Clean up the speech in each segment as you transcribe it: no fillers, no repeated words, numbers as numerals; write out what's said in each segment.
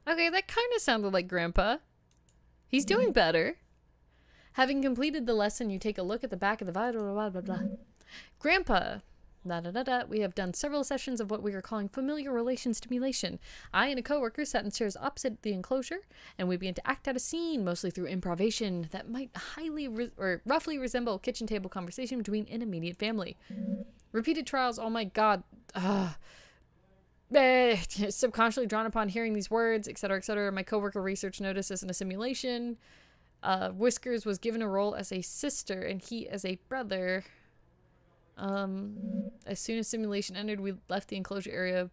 Okay, that kind of sounded like Grandpa. He's doing better. Having completed the lesson, you take a look at the back of the blah, blah, blah, blah, blah. Grandpa, we have done several sessions of what we are calling familiar relation stimulation. I and a coworker sat in chairs opposite the enclosure, and we began to act out a scene, mostly through improvisation, that might roughly resemble a kitchen table conversation between an immediate family. Repeated trials, oh my god, subconsciously drawn upon hearing these words, etc., etc. My coworker researched noticed this in a simulation. Whiskers was given a role as a sister, and he as a brother. As soon as simulation ended, we left the enclosure area.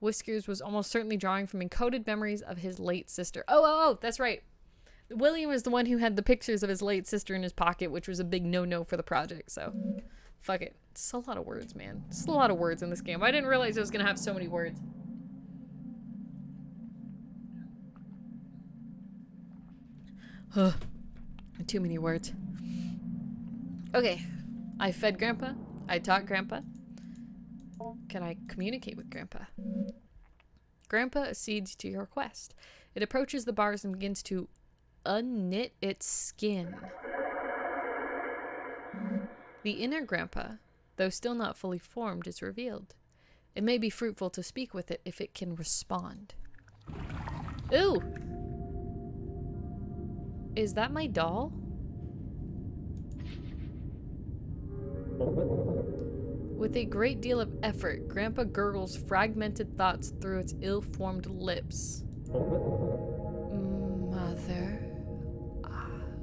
Whiskers was almost certainly drawing from encoded memories of his late sister. Oh, that's right. William was the one who had the pictures of his late sister in his pocket, which was a big no-no for the project, so fuck it. It's a lot of words, man. It's a lot of words in this game. I didn't realize I was gonna have so many words. Too many words. Okay. I fed Grandpa. I taught Grandpa. Can I communicate with Grandpa? Grandpa accedes to your request. It approaches the bars and begins to unknit its skin. The inner Grandpa, though still not fully formed, is revealed. It may be fruitful to speak with it if it can respond. Ooh! Is that my doll? With a great deal of effort, Grandpa gurgles fragmented thoughts through its ill-formed lips. Mother,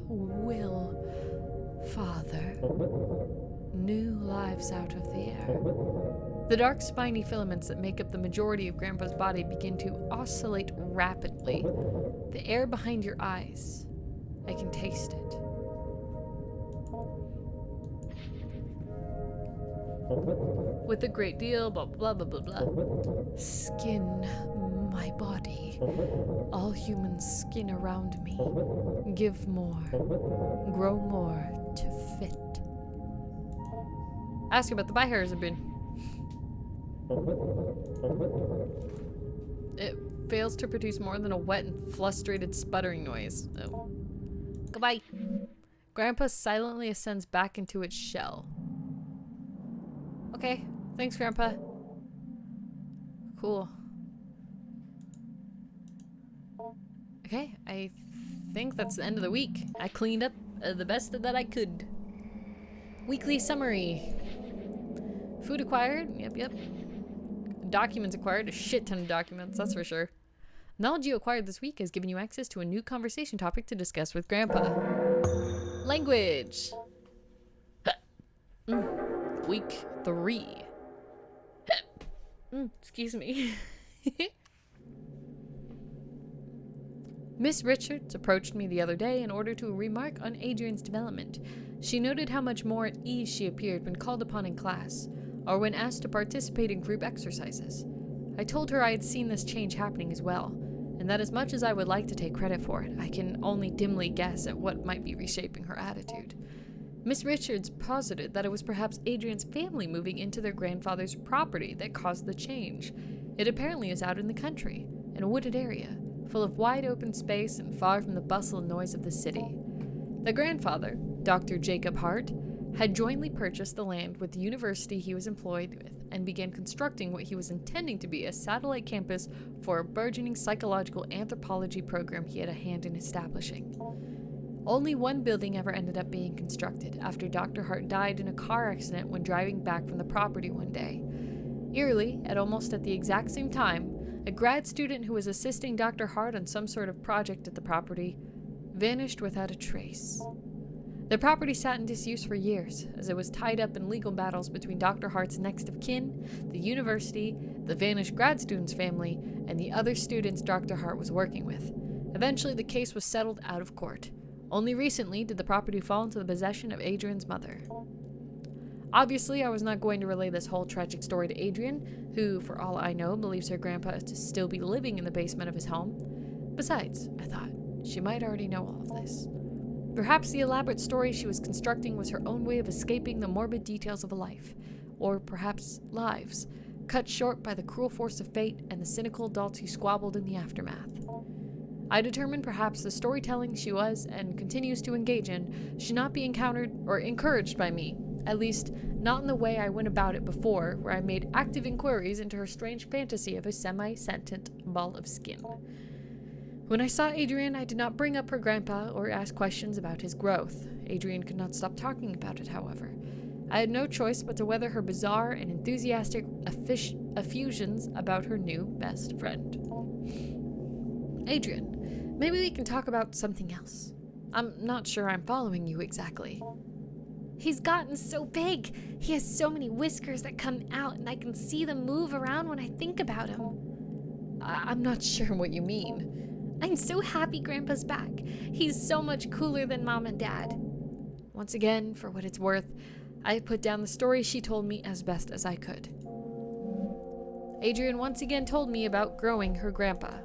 will, Father, new lives out of the air. The dark spiny filaments that make up the majority of Grandpa's body begin to oscillate rapidly. The air behind your eyes. I can taste it. With a great deal, blah, blah, blah, blah, blah. Skin my body. All human skin around me. Give more. Grow more to fit. Ask about the Bihairsabin. It fails to produce more than a wet and frustrated sputtering noise. Oh. Goodbye. Grandpa silently ascends back into its shell. Okay, thanks, Grandpa. Cool. Okay, I think that's the end of the week. I cleaned up the best that I could. Weekly summary. Food acquired. Yep. Documents acquired. A shit ton of documents, that's for sure. Knowledge you acquired this week has given you access to a new conversation topic to discuss with Grandpa. Language. Week 3. Excuse me. Miss Richards approached me the other day in order to remark on Adrian's development. She noted how much more at ease she appeared when called upon in class, or when asked to participate in group exercises. I told her I had seen this change happening as well, and that as much as I would like to take credit for it, I can only dimly guess at what might be reshaping her attitude. Miss Richards posited that it was perhaps Adrian's family moving into their grandfather's property that caused the change. It apparently is out in the country, in a wooded area, full of wide open space and far from the bustle and noise of the city. The grandfather, Dr. Jacob Hart, had jointly purchased the land with the university he was employed with and began constructing what he was intending to be a satellite campus for a burgeoning psychological anthropology program he had a hand in establishing. Only one building ever ended up being constructed after Dr. Hart died in a car accident when driving back from the property one day. Eerily, almost at the exact same time, a grad student who was assisting Dr. Hart on some sort of project at the property vanished without a trace. The property sat in disuse for years, as it was tied up in legal battles between Dr. Hart's next of kin, the university, the vanished grad student's family, and the other students Dr. Hart was working with. Eventually, the case was settled out of court. Only recently did the property fall into the possession of Adrian's mother. Obviously, I was not going to relay this whole tragic story to Adrian, who, for all I know, believes her grandpa to still be living in the basement of his home. Besides, I thought, she might already know all of this. Perhaps the elaborate story she was constructing was her own way of escaping the morbid details of a life, or perhaps lives. cut short by the cruel force of fate and the cynical adults who squabbled in the aftermath. I determined perhaps the storytelling she was and continues to engage in should not be encountered or encouraged by me, at least not in the way I went about it before, where I made active inquiries into her strange fantasy of a semi-sentient ball of skin. When I saw Adrian, I did not bring up her grandpa or ask questions about his growth. Adrian could not stop talking about it, however. I had no choice but to weather her bizarre and enthusiastic effusions about her new best friend. Adrian, maybe we can talk about something else. I'm not sure I'm following you exactly. He's gotten so big. He has so many whiskers that come out, and I can see them move around when I think about him. I'm not sure what you mean. I'm so happy Grandpa's back. He's so much cooler than Mom and Dad. Once again, for what it's worth, I put down the story she told me as best as I could. Adrian once again told me about growing her grandpa.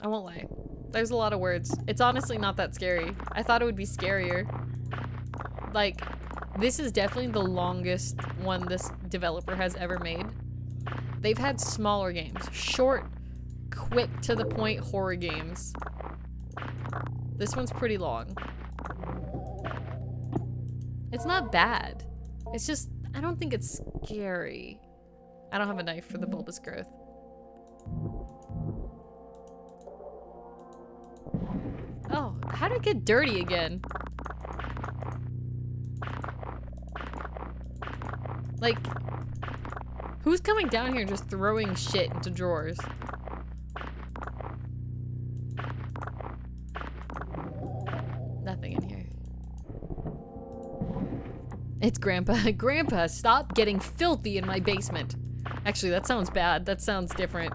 I won't lie. There's a lot of words. It's honestly not that scary. I thought it would be scarier. Like, this is definitely the longest one this developer has ever made. They've had smaller games. Short, quick, to the point horror games. This one's pretty long. It's not bad. It's just, I don't think it's scary. I don't have a knife for the bulbous growth. Oh, how did it get dirty again? Like, who's coming down here just throwing shit into drawers? Nothing in here. It's Grandpa. Grandpa, stop getting filthy in my basement. Actually, that sounds bad. That sounds different.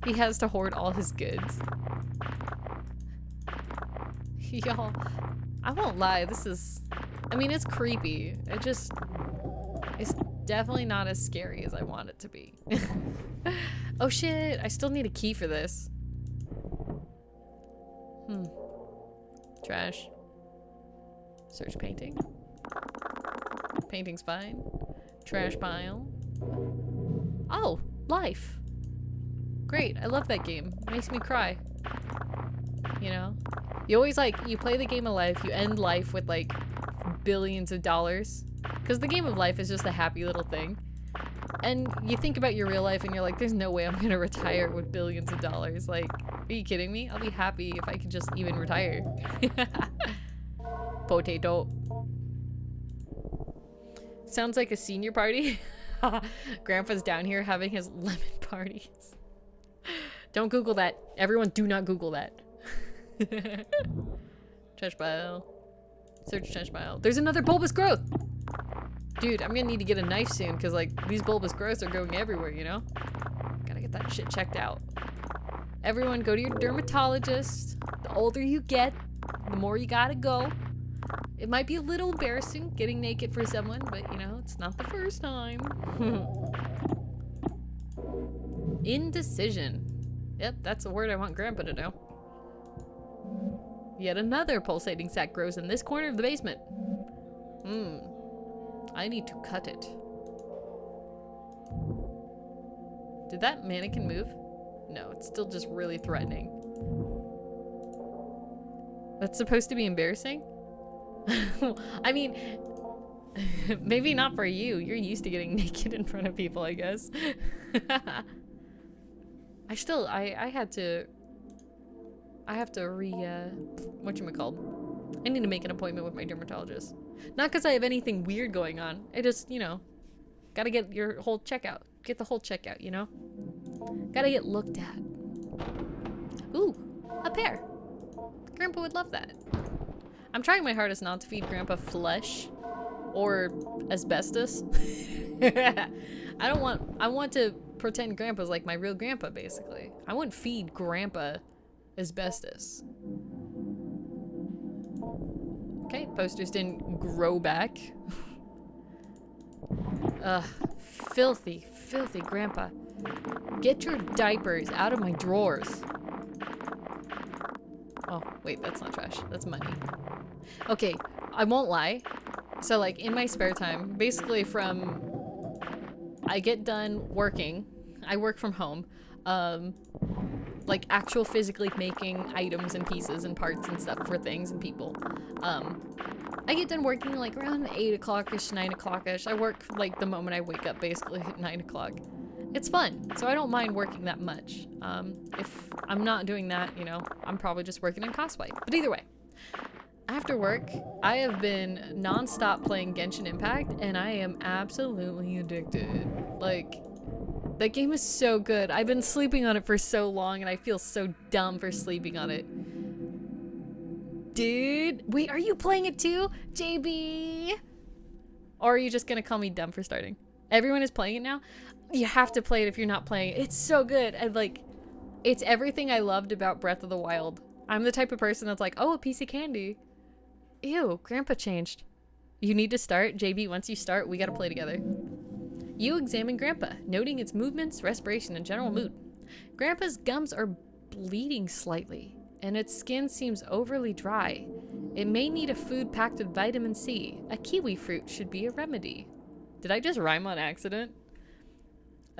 He has to hoard all his goods. Y'all, I won't lie, this is, I mean, it's creepy. It's definitely not as scary as I want it to be. Oh shit, I still need a key for this. Trash. Search painting. Painting's fine. Trash pile. Oh, life. Great, I love that game. Makes me cry. You know? You always you play the game of life, you end life with like billions of dollars. Because the game of life is just a happy little thing. And you think about your real life and you're like, there's no way I'm gonna retire with billions of dollars. Like, are you kidding me? I'll be happy if I could just even retire. Potato. Sounds like a senior party. Grandpa's down here having his lemon parties. Don't Google that. Everyone do not Google that. Trash pile. Search trash pile. There's another bulbous growth! Dude, I'm gonna need to get a knife soon because like these bulbous growths are going everywhere, you know? Gotta get that shit checked out. Everyone go to your dermatologist. The older you get, the more you gotta go. It might be a little embarrassing getting naked for someone, but you know, it's not the first time. Indecision. Yep, that's a word I want Grandpa to know. Yet another pulsating sac grows in this corner of the basement. I need to cut it. Did that mannequin move? No, it's still just really threatening. That's supposed to be embarrassing? I mean, maybe not for you. You're used to getting naked in front of people, I guess. I have to whatchamacallit? I need to make an appointment with my dermatologist. Not because I have anything weird going on. I just, you know, gotta get your whole checkout. Get the whole checkout, you know? Gotta get looked at. Ooh, a pear. Grandpa would love that. I'm trying my hardest not to feed Grandpa flesh or asbestos. I want to pretend Grandpa's like my real grandpa, basically. I wouldn't feed Grandpa asbestos. Okay, posters didn't grow back. Ugh, filthy, filthy Grandpa. Get your diapers out of my drawers. Oh, wait, that's not trash. That's money. Okay, I won't lie. So, like, in my spare time, basically from... I get done working. I work from home. Like, actual physically making items and pieces and parts and stuff for things and people. I get done working, like, around 8 o'clock-ish, 9 o'clock-ish. I work, like, the moment I wake up, basically, at 9 o'clock. It's fun, so I don't mind working that much. If I'm not doing that, you know, I'm probably just working in cosplay. But either way, after work, I have been non-stop playing Genshin Impact, and I am absolutely addicted. Like, that game is so good. I've been sleeping on it for so long, and I feel so dumb for sleeping on it. Dude, wait, are you playing it too, JB? Or are you just gonna call me dumb for starting? Everyone is playing it now? You have to play it if you're not playing it. It's so good. And like, it's everything I loved about Breath of the Wild. I'm the type of person that's like, oh, a piece of candy. Ew, Grandpa changed. You need to start. JB, once you start, we gotta play together. You examine Grandpa, noting its movements, respiration, and general mood. Grandpa's gums are bleeding slightly, and its skin seems overly dry. It may need a food packed with vitamin C. A kiwi fruit should be a remedy. Did I just rhyme on accident?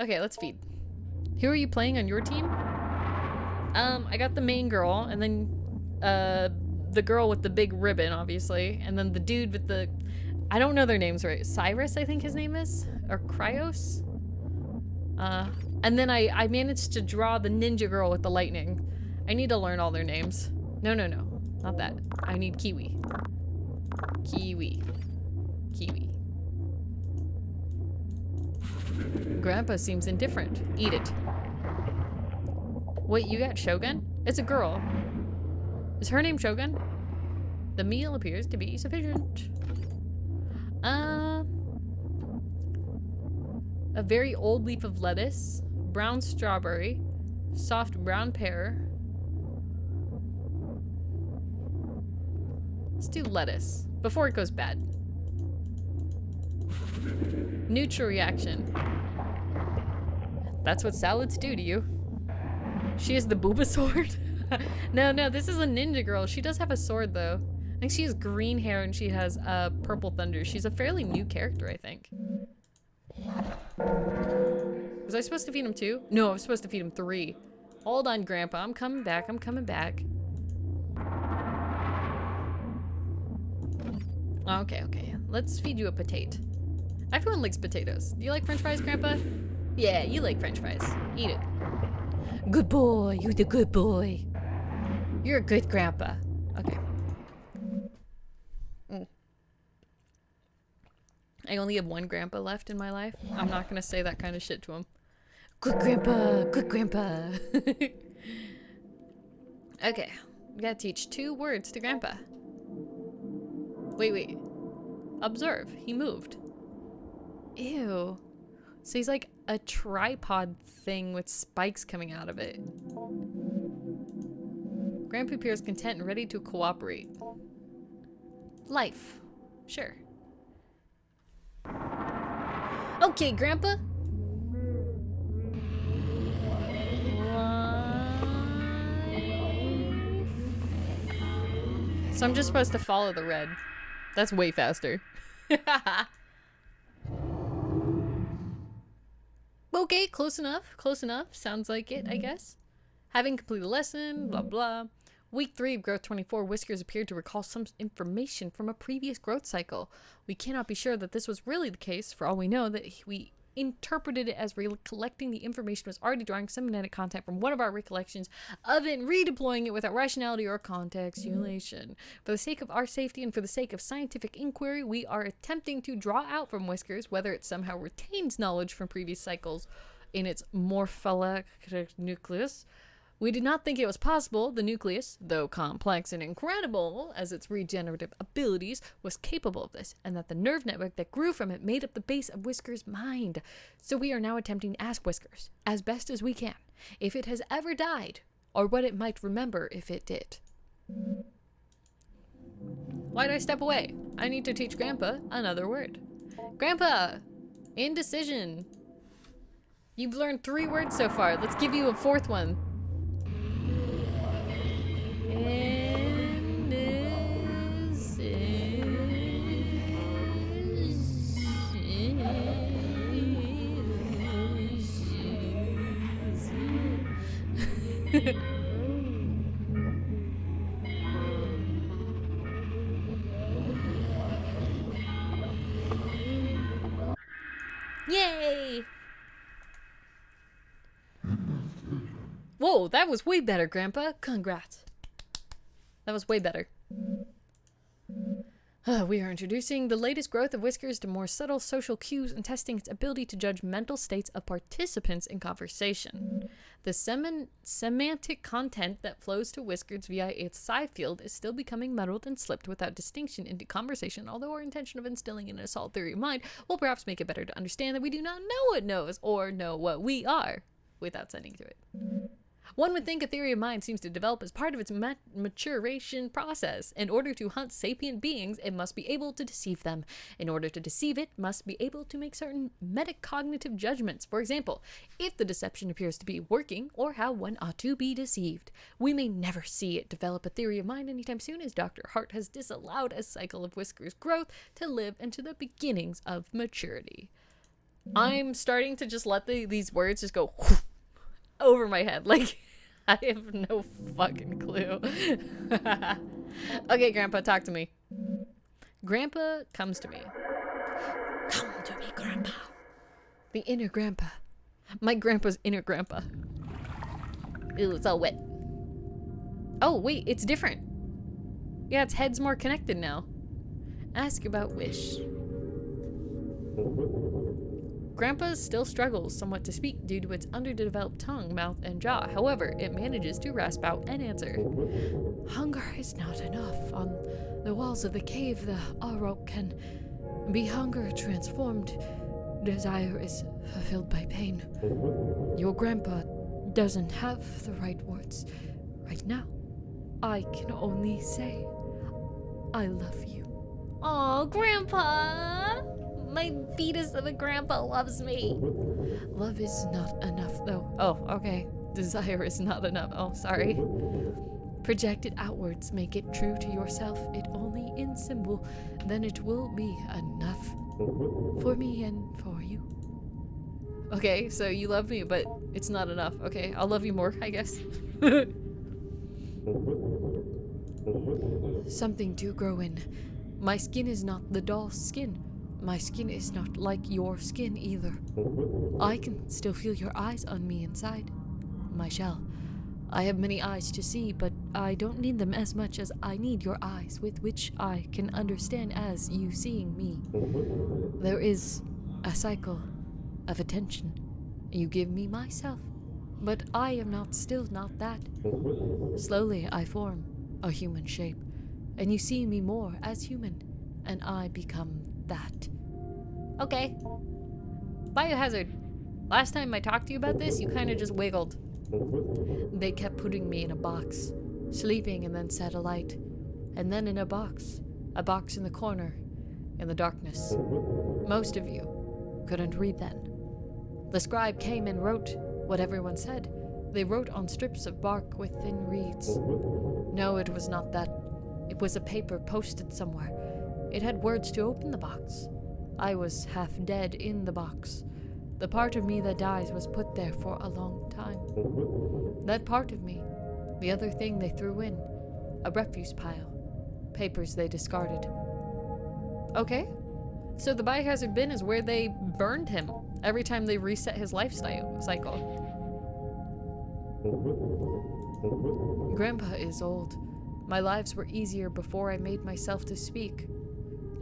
Okay, let's feed. Who are you playing on your team? I got the main girl, and then the girl with the big ribbon, obviously, and then the dude with the... I don't know their names right. Cyrus, I think his name is? Or Cryos? And then I managed to draw the ninja girl with the lightning. I need to learn all their names. No, not that. I need Kiwi. Kiwi. Grandpa seems indifferent. Eat it. Wait, you got Shogun? It's a girl. Is her name Shogun? The meal appears to be sufficient. A very old leaf of lettuce, brown strawberry, soft brown pear. Let's do lettuce before it goes bad. Neutral reaction. That's what salads do to you. She has the booba sword? No, this is a ninja girl. She does have a sword though. I think she has green hair and she has purple thunder. She's a fairly new character, I think. Was I supposed to feed him 2? No, I was supposed to feed him 3. Hold on, Grandpa. I'm coming back. Okay. Let's feed you a potato. Everyone likes potatoes. Do you like french fries, Grandpa? Yeah, you like french fries. Eat it. Good boy. You're the good boy. You're a good grandpa. Okay. I only have one grandpa left in my life. I'm not gonna say that kind of shit to him. Good grandpa. Okay. We gotta teach 2 words to Grandpa. Wait. Observe. He moved. Ew. So he's like a tripod thing with spikes coming out of it. Grandpa appears content and ready to cooperate. Life. Sure. Okay, Grandpa. So I'm just supposed to follow the red. That's way faster. Okay, close enough. Sounds like it, I guess. Having completed the lesson, blah blah. Week 3 of Growth 24, Whiskers appeared to recall some information from a previous growth cycle. We cannot be sure that this was really the case. For all we know, that we interpreted it as recollecting the information was already drawing some genetic content from one of our recollections of it and redeploying it without rationality or contextualization. For the sake of our safety and for the sake of scientific inquiry, we are attempting to draw out from Whiskers whether it somehow retains knowledge from previous cycles in its morphologic nucleus. We did not think it was possible the nucleus, though complex and incredible as its regenerative abilities, was capable of this, and that the nerve network that grew from it made up the base of Whiskers' mind. So we are now attempting to ask Whiskers, as best as we can, if it has ever died, or what it might remember if it did. Why'd I step away? I need to teach Grandpa another word. Grandpa! Indecision! You've learned 3 words so far. Let's give you a 4th one. And this is... Yay! Whoa, that was way better, Grandpa. Congrats. That was way better. We are introducing the latest growth of whiskers to more subtle social cues and testing its ability to judge mental states of participants in conversation. The semantic content that flows to whiskers via its psi field is still becoming muddled and slipped without distinction into conversation, although our intention of instilling an assault theory of mind will perhaps make it better to understand that we do not know it knows or know what we are without sending to it. One would think a theory of mind seems to develop as part of its maturation process. In order to hunt sapient beings, it must be able to deceive them. In order to deceive it, must be able to make certain metacognitive judgments. For example, if the deception appears to be working, or how one ought to be deceived. We may never see it develop a theory of mind anytime soon, as Dr. Hart has disallowed a cycle of whiskers growth to live into the beginnings of maturity. I'm starting to just let these words just go over my head. Like, I have no fucking clue. Okay, Grandpa, talk to me. Grandpa comes to me. Come to me, Grandpa. The inner Grandpa. My grandpa's inner Grandpa. Ooh, it's all wet. Oh, wait, it's different. Yeah, its head's more connected now. Ask about wish. Grandpa still struggles somewhat to speak due to its underdeveloped tongue, mouth, and jaw. However, it manages to rasp out an answer. Hunger is not enough. On the walls of the cave, the Arok can be hunger transformed. Desire is fulfilled by pain. Your grandpa doesn't have the right words right now. I can only say, I love you. Aw, Grandpa! My fetus of a grandpa loves me. Love is not enough, though. Oh, okay. Desire is not enough. Oh, sorry. Project it outwards. Make it true to yourself. It only in symbol. Then it will be enough. For me and for you. Okay, so you love me, but it's not enough. Okay, I'll love you more, I guess. Something to grow in. My skin is not the doll's skin. My skin is not like your skin either. I can still feel your eyes on me inside my shell. I have many eyes to see, but I don't need them as much as I need your eyes, with which I can understand as you seeing me. There is a cycle of attention. You give me myself, but I am still not that. Slowly I form a human shape, and you see me more as human, and I become that. Okay. Biohazard. Last time I talked to you about this, you kind of just wiggled. They kept putting me in a box, sleeping and then set a light, and then in a box in the corner, in the darkness. Most of you couldn't read then. The scribe came and wrote what everyone said. They wrote on strips of bark with thin reeds. No, it was not that. It was a paper posted somewhere. It had words to open the box. I was half dead in the box. The part of me that dies was put there for a long time. That part of me, the other thing they threw in, a refuse pile, papers they discarded. Okay, so the biohazard bin is where they burned him every time they reset his life cycle. Grandpa is old. My lives were easier before I made myself to speak.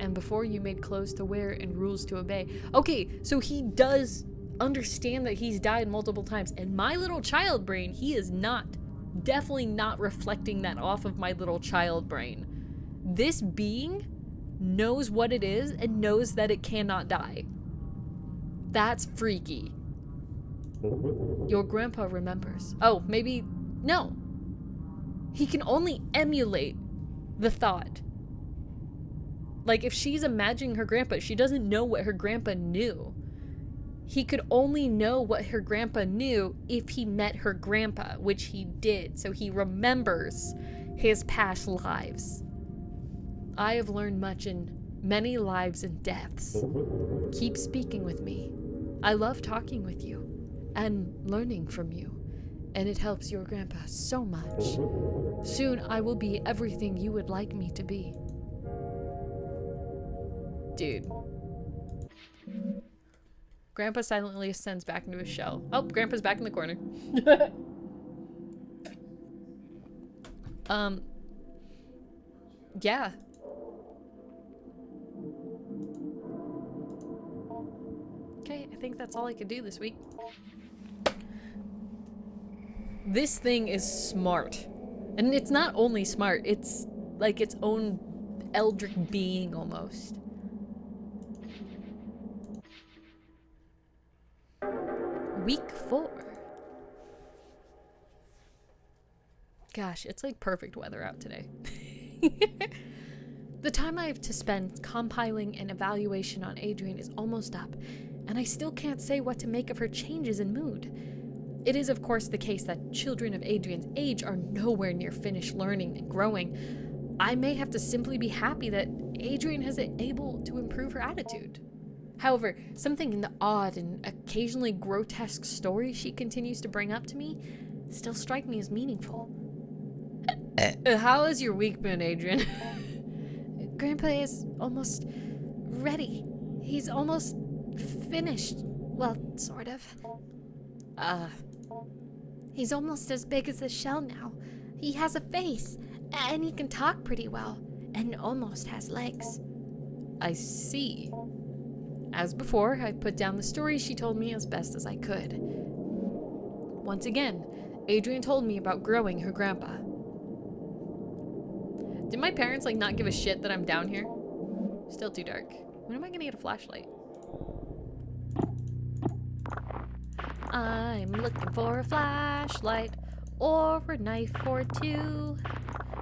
And before you made clothes to wear and rules to obey. Okay, so he does understand that he's died multiple times. And my little child brain, he is definitely not reflecting that off of my little child brain. This being knows what it is and knows that it cannot die. That's freaky. Your grandpa remembers. Oh, maybe, no. He can only emulate the thought. Like, if she's imagining her grandpa, she doesn't know what her grandpa knew. he could only know what her grandpa knew if he met her grandpa, which he did. So he remembers his past lives. I have learned much in many lives and deaths. Keep speaking with me. I love talking with you and learning from you, and it helps your grandpa so much. Soon I will be everything you would like me to be. Dude. Grandpa silently ascends back into his shell. Oh, Grandpa's back in the corner. Yeah. Okay, I think that's all I could do this week. This thing is smart. And it's not only smart, it's like its own eldritch being almost. Week 4. Gosh, it's like perfect weather out today. The time I have to spend compiling an evaluation on Adrian is almost up, and I still can't say what to make of her changes in mood. It is, of course, the case that children of Adrian's age are nowhere near finished learning and growing. I may have to simply be happy that Adrian has been able to improve her attitude. However, something in the odd and occasionally grotesque stories she continues to bring up to me still strike me as meaningful. How has your week been, Adrian? Grandpa is almost ready. He's almost finished. Well, sort of. He's almost as big as the shell now. He has a face, and he can talk pretty well, and almost has legs. I see. As before, I put down the story she told me as best as I could. Once again, Adrian told me about growing her grandpa. Did my parents like not give a shit that I'm down here? Still too dark. When am I gonna get a flashlight? I'm looking for a flashlight or a knife or two,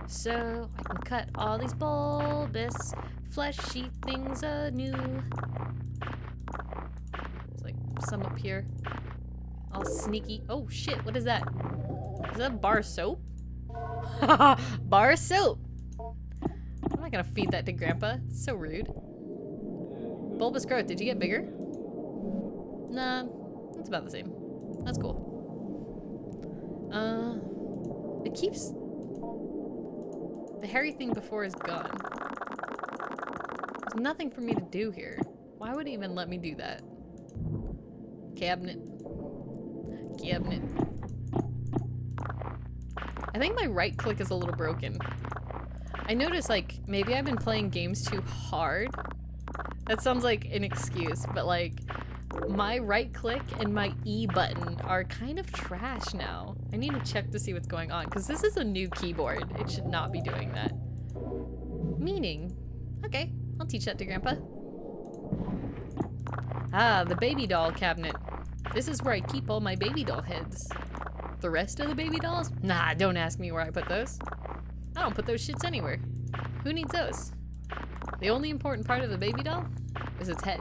so I can cut all these bulbous, fleshy things anew. There's like some up here. All sneaky. Oh shit, what is that? Is that bar soap? Bar soap! I'm not gonna feed that to Grandpa. It's so rude. Bulbous growth, did you get bigger? Nah, it's about the same. That's cool. It keeps... The hairy thing before is gone. There's nothing for me to do here. Why would it even let me do that? Cabinet. Cabinet. I think my right click is a little broken. I noticed, like, maybe I've been playing games too hard. That sounds like an excuse, but like, my right click and my E button are kind of trash now. I need to check to see what's going on, because this is a new keyboard. It should not be doing that. Meaning, okay, I'll teach that to Grandpa. Ah, the baby doll cabinet. This is where I keep all my baby doll heads. The rest of the baby dolls? Nah, don't ask me where I put those. I don't put those shits anywhere. Who needs those? The only important part of the baby doll is its head.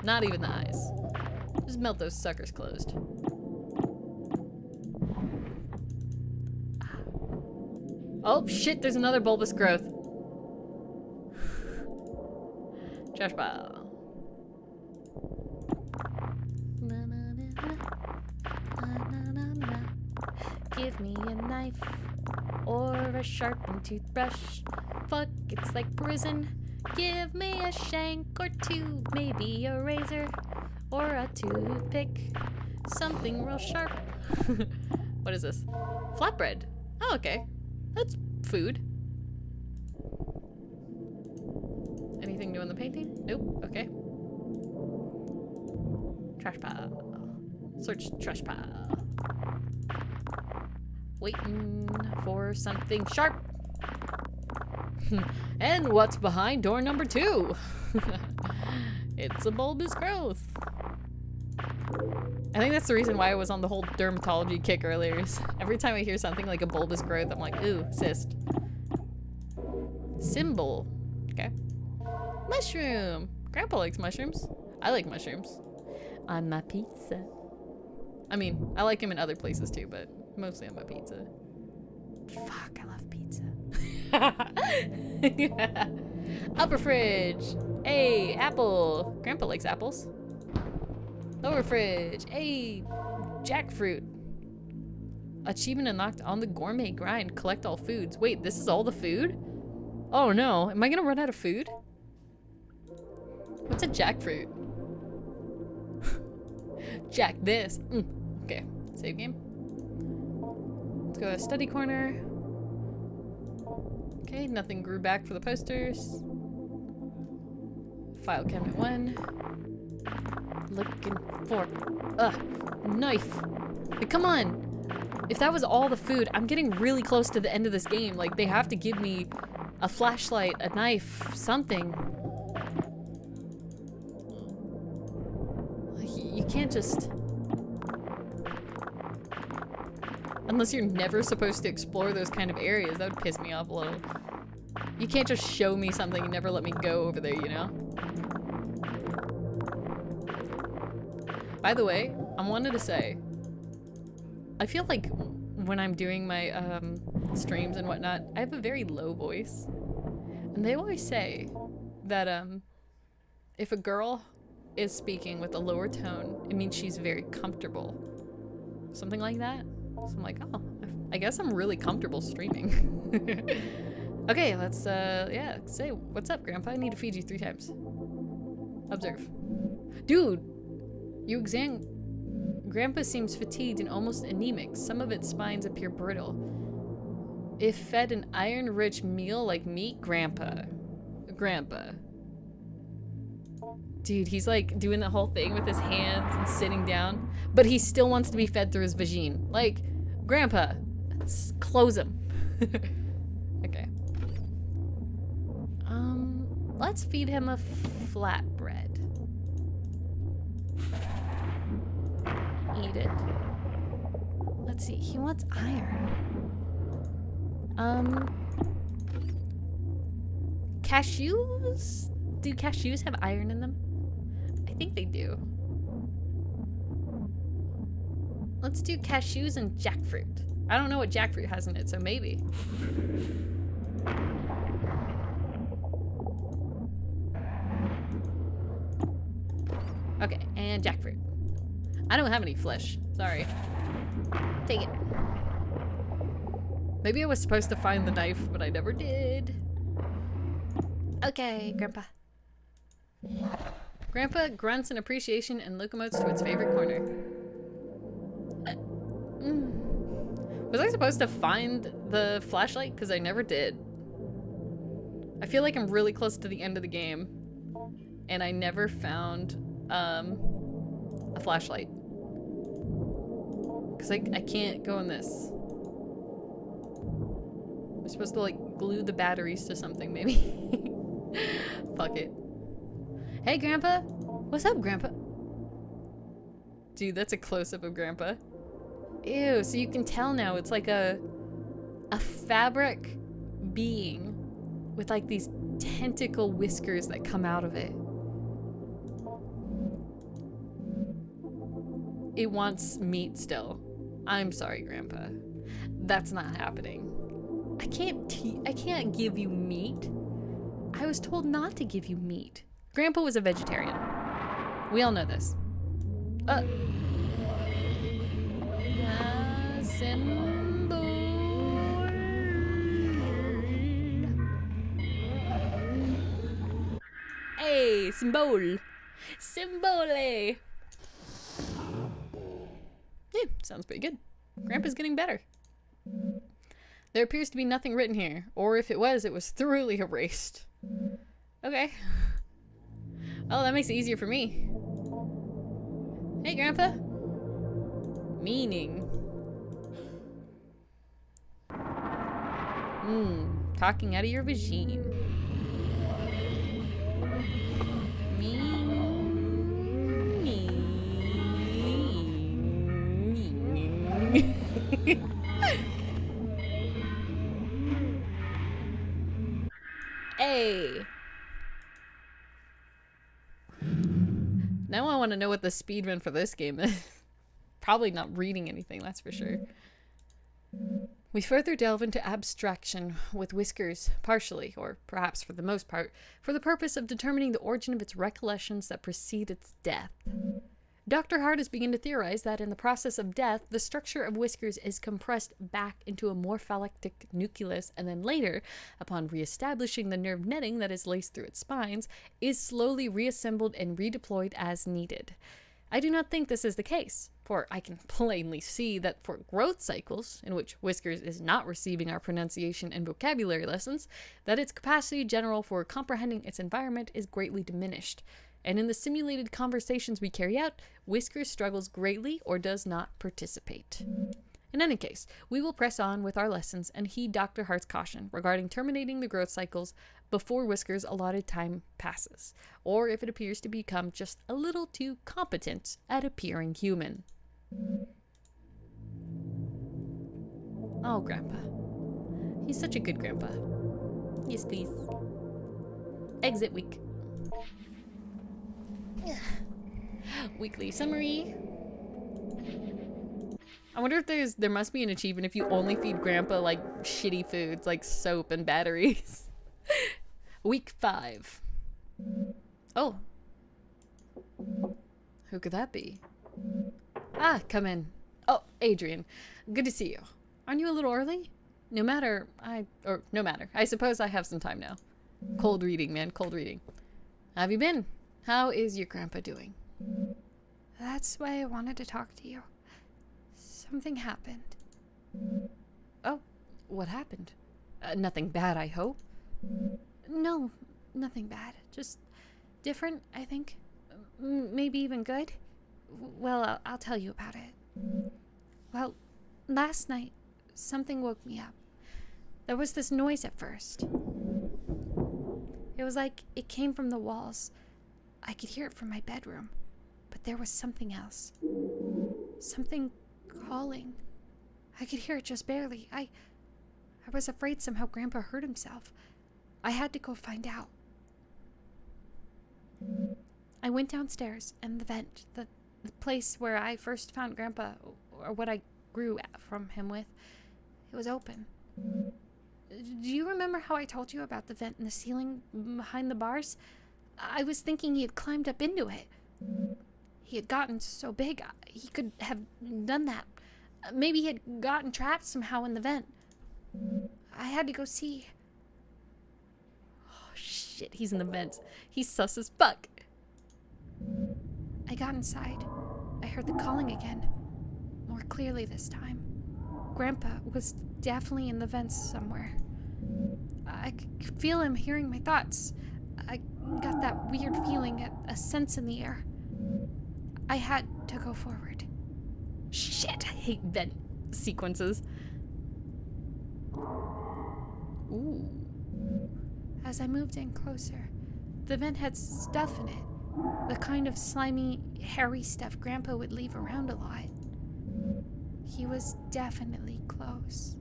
Not even the eyes. Just melt those suckers closed. Oh shit, there's another bulbous growth. Trash pile. Give me a knife or a sharpened toothbrush. Fuck, it's like prison. Give me a shank or two, maybe a razor or a toothpick. Something real sharp. What is this? Flatbread. Oh, okay. That's food. Anything new in the painting? Nope. Okay. Trash pile. Search trash pile. Waiting for something sharp. And what's behind door number 2? It's a bulbous growth. I think that's the reason why I was on the whole dermatology kick earlier. Every time I hear something like a bulbous growth, I'm like, ooh, cyst. Symbol. Okay. Mushroom. Grandpa likes mushrooms. I like mushrooms. on my pizza. I mean, I like him in other places too, but mostly on my pizza. Fuck, I love pizza. Upper fridge. Hey, apple. Grandpa likes apples. Lower fridge. Hey, jackfruit. Achievement unlocked on the gourmet grind. Collect all foods. Wait, this is all the food? Oh no, am I gonna run out of food? What's a jackfruit? Jack this. Okay, save game. Let's go to study corner. Okay, nothing grew back for the posters. File cabinet 1. Looking for knife. Like, come on. If that was all the food, I'm getting really close to the end of this game. Like, they have to give me a flashlight, a knife, something. Like, you can't just... Unless you're never supposed to explore those kind of areas, that would piss me off a little. You can't just show me something and never let me go over there, you know? By the way, I wanted to say, I feel like when I'm doing my streams and whatnot, I have a very low voice. And they always say that if a girl is speaking with a lower tone, it means she's very comfortable. Something like that. So I'm like, oh, I guess I'm really comfortable streaming. Okay, let's, yeah, say, what's up, Grandpa? I need to feed you 3 times. Observe. Dude, you examine... Grandpa seems fatigued and almost anemic. Some of its spines appear brittle. If fed an iron-rich meal like meat, Grandpa. Dude, he's like doing the whole thing with his hands and sitting down, but he still wants to be fed through his vagine. Like, Grandpa, close him. Okay. Let's feed him a flatbread. Eat it. Let's see, he wants iron. Cashews? Do cashews have iron in them? I think they do. Let's do cashews and jackfruit. I don't know what jackfruit has in it, so maybe. Okay, and jackfruit. I don't have any flesh. Sorry. Take it. Maybe I was supposed to find the knife, but I never did. Okay, Grandpa. Grandpa grunts in appreciation and locomotes to its favorite corner. Was I supposed to find the flashlight? Because I never did. I feel like I'm really close to the end of the game, and I never found a flashlight. Because I can't go in this. I'm supposed to like glue the batteries to something, maybe. Fuck it. Hey, Grandpa. What's up, Grandpa? Dude, that's a close-up of Grandpa. Ew, so you can tell now it's like a fabric being with like these tentacle whiskers that come out of it. It wants meat still. I'm sorry, Grandpa. That's not happening. I can't give you meat. I was told not to give you meat. Grandpa was a vegetarian. We all know this. Symbol. Hey, symbol. Symbole. Yeah, sounds pretty good. Grandpa's getting better. There appears to be nothing written here, or if it was thoroughly erased. Okay. Oh, that makes it easier for me. Hey, Grandpa. Meaning. Talking out of your vagine. Hey. Now I want to know what the speedrun for this game is. Probably not reading anything, that's for sure. We further delve into abstraction with Whiskers, partially, or perhaps for the most part, for the purpose of determining the origin of its recollections that precede its death. Dr. Hart has begun to theorize that in the process of death, the structure of Whiskers is compressed back into a morpholectic nucleus, and then later, upon reestablishing the nerve netting that is laced through its spines, is slowly reassembled and redeployed as needed. I do not think this is the case, for I can plainly see that for growth cycles, in which Whiskers is not receiving our pronunciation and vocabulary lessons, that its capacity general for comprehending its environment is greatly diminished. And in the simulated conversations we carry out, Whiskers struggles greatly or does not participate. In any case, we will press on with our lessons and heed Dr. Hart's caution regarding terminating the growth cycles before Whiskers' allotted time passes, or if it appears to become just a little too competent at appearing human. Oh, Grandpa. He's such a good grandpa. Yes, please. Exit week. Weekly summary. I wonder if there must be an achievement if you only feed Grandpa like shitty foods like soap and batteries. Week 5. Oh. Who could that be? Ah, come in. Oh, Adrian. Good to see you. Aren't you a little early? No matter. I suppose I have some time now. Cold reading, man. Cold reading. How have you been? How is your grandpa doing? That's why I wanted to talk to you. Something happened. Oh, what happened? Nothing bad, I hope. No, nothing bad. Just different, I think. Maybe even good. Well, I'll tell you about it. Well, last night, something woke me up. There was this noise at first. It was like it came from the walls. I could hear it from my bedroom. But there was something else. Something calling. I could hear it just barely. I was afraid somehow Grandpa hurt himself. I had to go find out. I went downstairs, and the vent, the place where I first found Grandpa, or what I grew from him with, it was open. Do you remember how I told you about the vent in the ceiling behind the bars? I was thinking he had climbed up into it. He had gotten so big, he could have done that. Maybe he had gotten trapped somehow in the vent. I had to go see. Oh, shit, he's in the vents. He's sus as fuck. I got inside. I heard the calling again. More clearly this time. Grandpa was definitely in the vents somewhere. I could feel him hearing my thoughts. I got that weird feeling, a sense in the air. I had to go forward. Shit, I hate vent sequences. Ooh. As I moved in closer, the vent had stuff in it. The kind of slimy, hairy stuff Grandpa would leave around a lot. He was definitely close.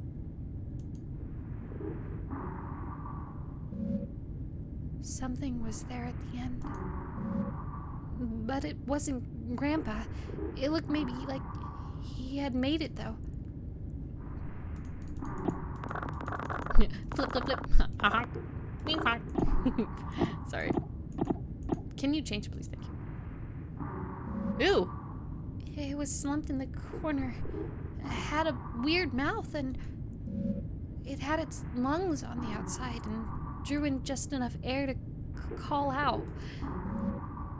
Something was there at the end. But it wasn't Grandpa. It looked maybe like he had made it, though. Flip, flip, flip. Sorry. Can you change, please? Thank you. Ew. It was slumped in the corner. It had a weird mouth, and it had its lungs on the outside and drew in just enough air to call out.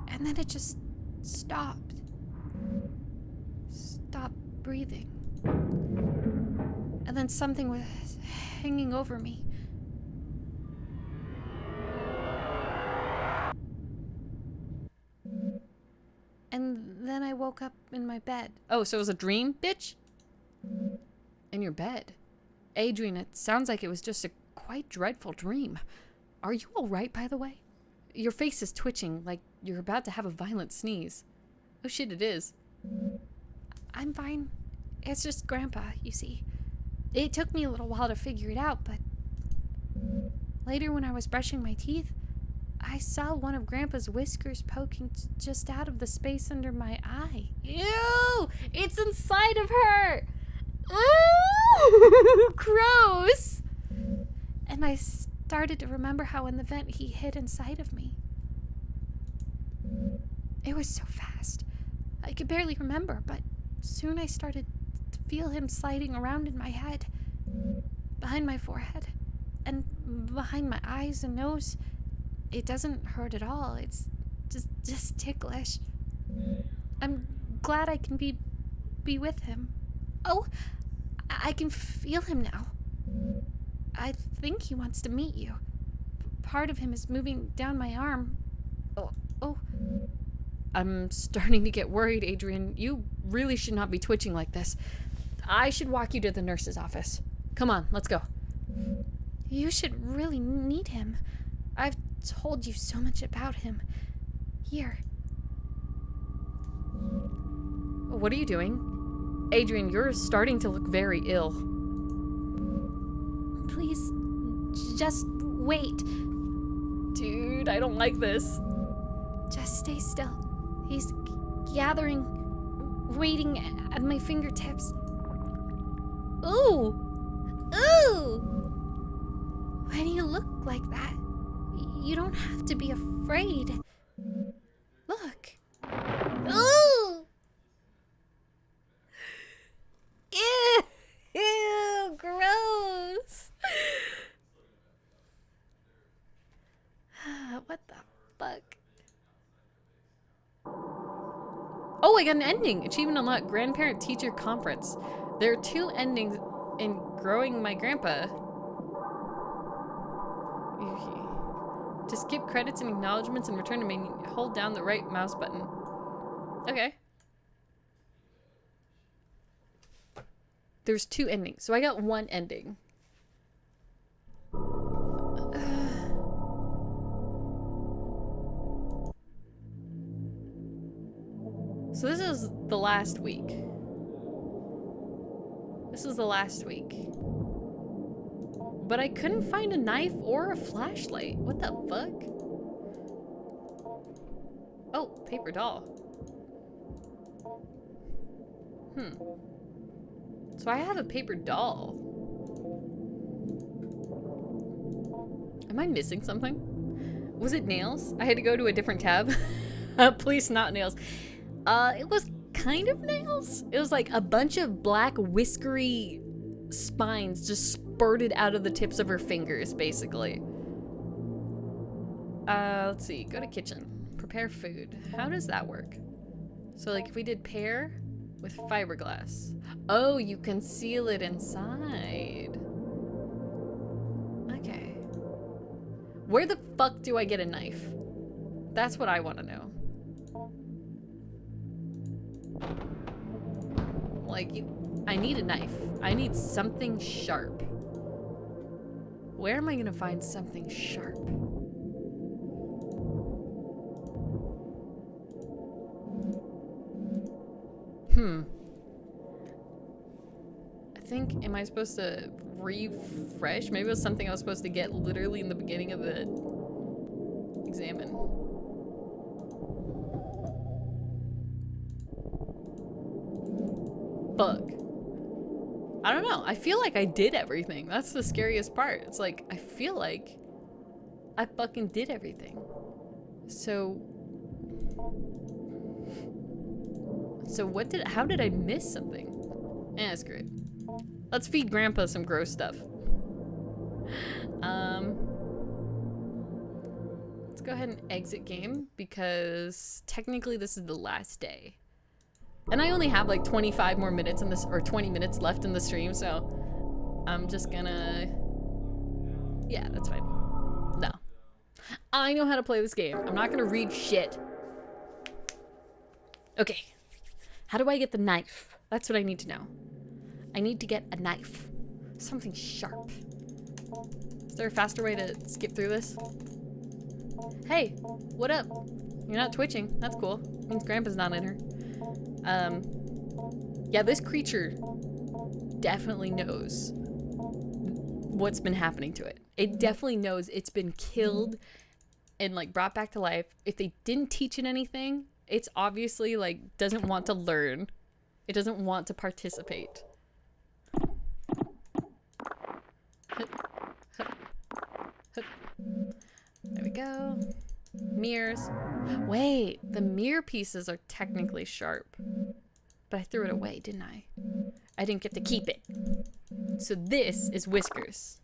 And then it just stopped. Stopped breathing. And then something was hanging over me. And then I woke up in my bed. Oh, so it was a dream, bitch? In your bed? Adrian, it sounds like it was just a quite dreadful dream. Are you alright, by the way? Your face is twitching like you're about to have a violent sneeze. Oh shit, it is. I'm fine. It's just Grandpa, you see. It took me a little while to figure it out, but later when I was brushing my teeth, I saw one of Grandpa's whiskers poking just out of the space under my eye. Ew! It's inside of her! Ooh! Gross! And I started to remember how in the vent he hid inside of me. It was so fast. I could barely remember, but soon I started to feel him sliding around in my head, behind my forehead, and behind my eyes and nose. It doesn't hurt at all. It's just ticklish. I'm glad I can be with him. Oh, I can feel him now. I think he wants to meet you. Part of him is moving down my arm. Oh. I'm starting to get worried, Adrian. You really should not be twitching like this. I should walk you to the nurse's office. Come on, let's go. You should really meet him. I've told you so much about him. Here. What are you doing? Adrian, you're starting to look very ill. Please, just wait. Dude, I don't like this. Just stay still. He's gathering, waiting at my fingertips. Ooh! When you look like that, you don't have to be afraid. Look. Ooh! Ew, gross. What the fuck? Oh, I got an ending. Achievement unlocked. Grandparent teacher conference. There are 2 endings in growing my grandpa. To skip credits and acknowledgements and return to menu, hold down the right mouse button. Okay. There's 2 endings, so I got 1 ending. So this is the last week. This was the last week. But I couldn't find a knife or a flashlight. What the fuck? Oh, paper doll. So I have a paper doll. Am I missing something? Was it nails? I had to go to a different tab. Please, not nails. It was kind of nails. It was like a bunch of black whiskery spines just spurted out of the tips of her fingers, basically. Let's see. Go to kitchen. Prepare food. How does that work? So, like, if we did pear with fiberglass. Oh, you can seal it inside. Okay. Where the fuck do I get a knife? That's what I want to know. Like, I need a knife. I need something sharp. Where am I gonna find something sharp? I think, am I supposed to refresh? Maybe it was something I was supposed to get literally in the beginning of the examine. Fuck. I don't know. I feel like I did everything. That's the scariest part. It's like, I feel like I fucking did everything. So how did I miss something? That's great. Let's feed Grandpa some gross stuff. Let's go ahead and exit game because technically this is the last day. And I only have like 25 more minutes in this, or 20 minutes left in the stream, so I'm just gonna... Yeah, that's fine. No. I know how to play this game. I'm not gonna read shit. Okay. How do I get the knife? That's what I need to know. I need to get a knife. Something sharp. Is there a faster way to skip through this? Hey, what up? You're not twitching. That's cool. Means Grandpa's not in her. Yeah, this creature definitely knows what's been happening to it. It definitely knows it's been killed and like brought back to life. If they didn't teach it anything, it's obviously like doesn't want to learn. It doesn't want to participate. There we go. Mirrors. Wait, the mirror pieces are technically sharp. But I threw it away, didn't I? I didn't get to keep it. So this is Whiskers.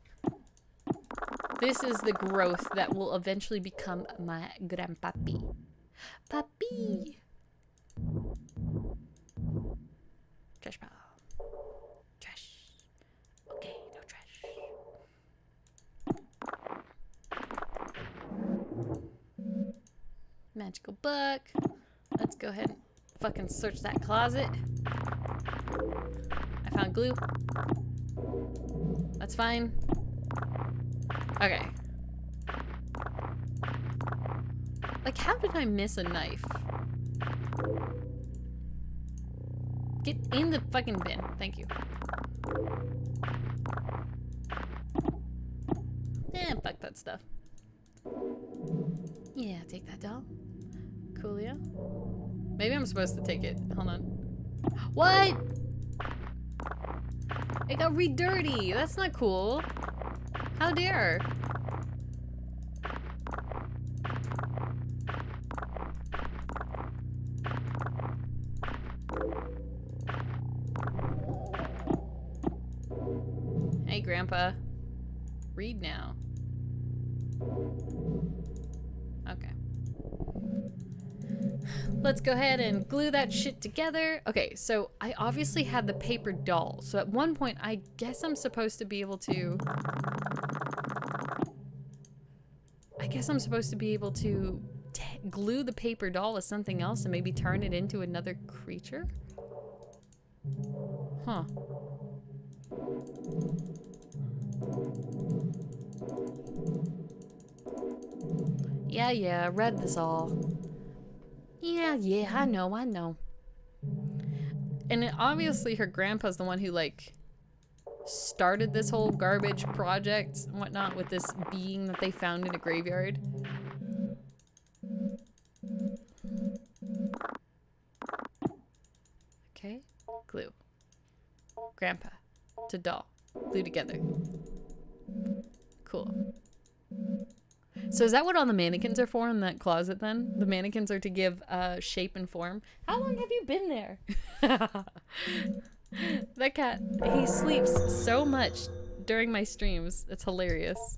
This is the growth that will eventually become my grandpapi. Papi! Trash pile. Trash. Okay, no trash. Magical book. Let's go ahead and fucking search that closet. I found glue. That's fine. Okay. Like, how did I miss a knife? Get in the fucking bin. Thank you. Eh, fuck that stuff. Yeah, take that doll. Coolio. Maybe I'm supposed to take it. Hold on. What? It got re-dirty. That's not cool. How dare? Hey, Grandpa. Read now. Okay. Let's go ahead and glue that shit together. Okay, so I obviously had the paper doll. So at one point, I guess I'm supposed to be able to... glue the paper doll with something else and maybe turn it into another creature? Huh. Yeah, read this all. Yeah, I know. And obviously her grandpa's the one who, like, started this whole garbage project and whatnot with this being that they found in a graveyard. Okay, glue. Grandpa to doll. Glue together. Cool. So is that what all the mannequins are for in that closet then? The mannequins are to give shape and form. How long have you been there? That cat, he sleeps so much during my streams. It's hilarious.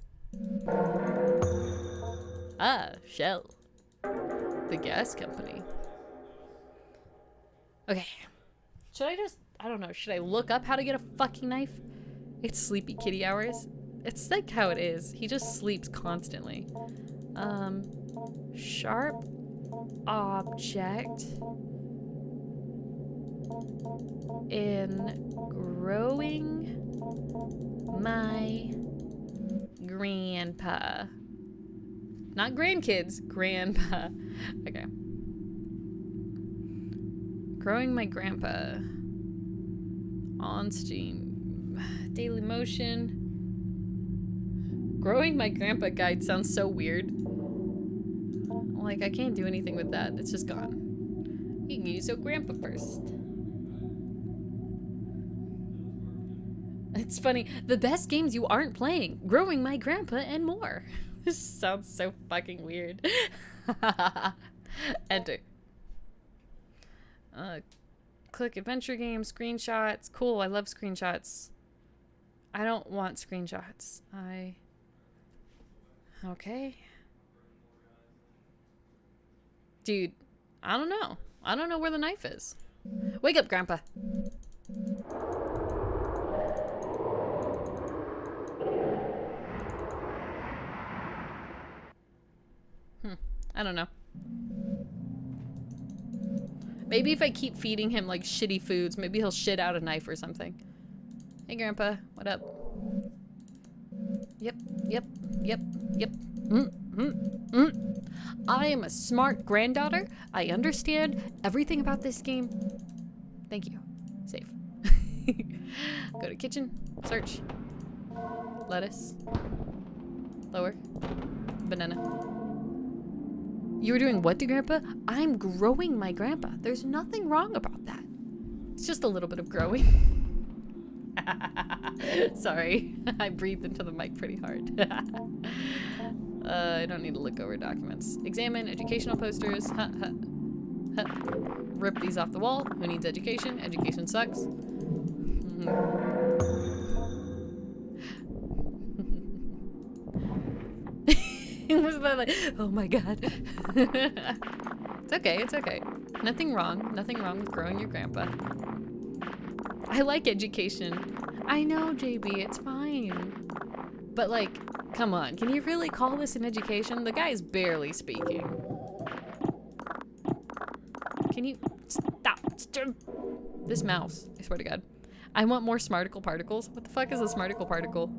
Ah, Shell. The gas company. Okay. Should I just, I don't know, should I look up how to get a fucking knife? It's sleepy kitty hours. It's like how it is. He just sleeps constantly. Sharp object in growing my grandpa. Not grandkids, grandpa. Okay. Growing my grandpa. On Steam. Daily Motion. Growing my grandpa guide sounds so weird. Like, I can't do anything with that. It's just gone. You can use your grandpa first. It's funny. The best games you aren't playing. Growing my grandpa and more. This sounds so fucking weird. Enter. Click adventure game, screenshots. Cool, I love screenshots. I don't want screenshots. Okay. Dude, I don't know. I don't know where the knife is. Wake up, Grandpa. I don't know. Maybe if I keep feeding him like shitty foods, maybe he'll shit out a knife or something. Hey, Grandpa, what up? Yep. I am a smart granddaughter. I understand everything about this game. Thank you. Save. Go to kitchen. Search. Lettuce. Lower. Banana. You were doing what to Grandpa? I'm growing my grandpa. There's nothing wrong about that. It's just a little bit of growing. Sorry, I breathed into the mic pretty hard. I don't need to look over documents. Examine educational posters. Rip these off the wall. Who needs education? Education sucks. Was that like, oh my god. It's okay, it's okay. Nothing wrong with growing your grandpa. I like education. I know, JB, it's fine. But like, come on, can you really call this an education? The guy's barely speaking. Can you stop? This mouse, I swear to God. I want more Smarticle particles. What the fuck is a Smarticle particle?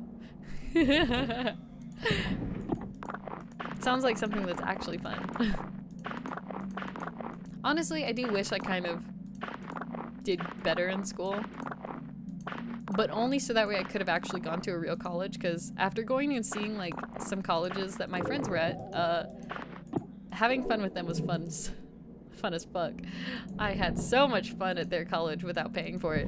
Sounds like something that's actually fun. Honestly, I do wish I kind of did better in school. But only so that way I could have actually gone to a real college, because after going and seeing like some colleges that my friends were at, having fun with them was fun as fuck. I had so much fun at their college without paying for it.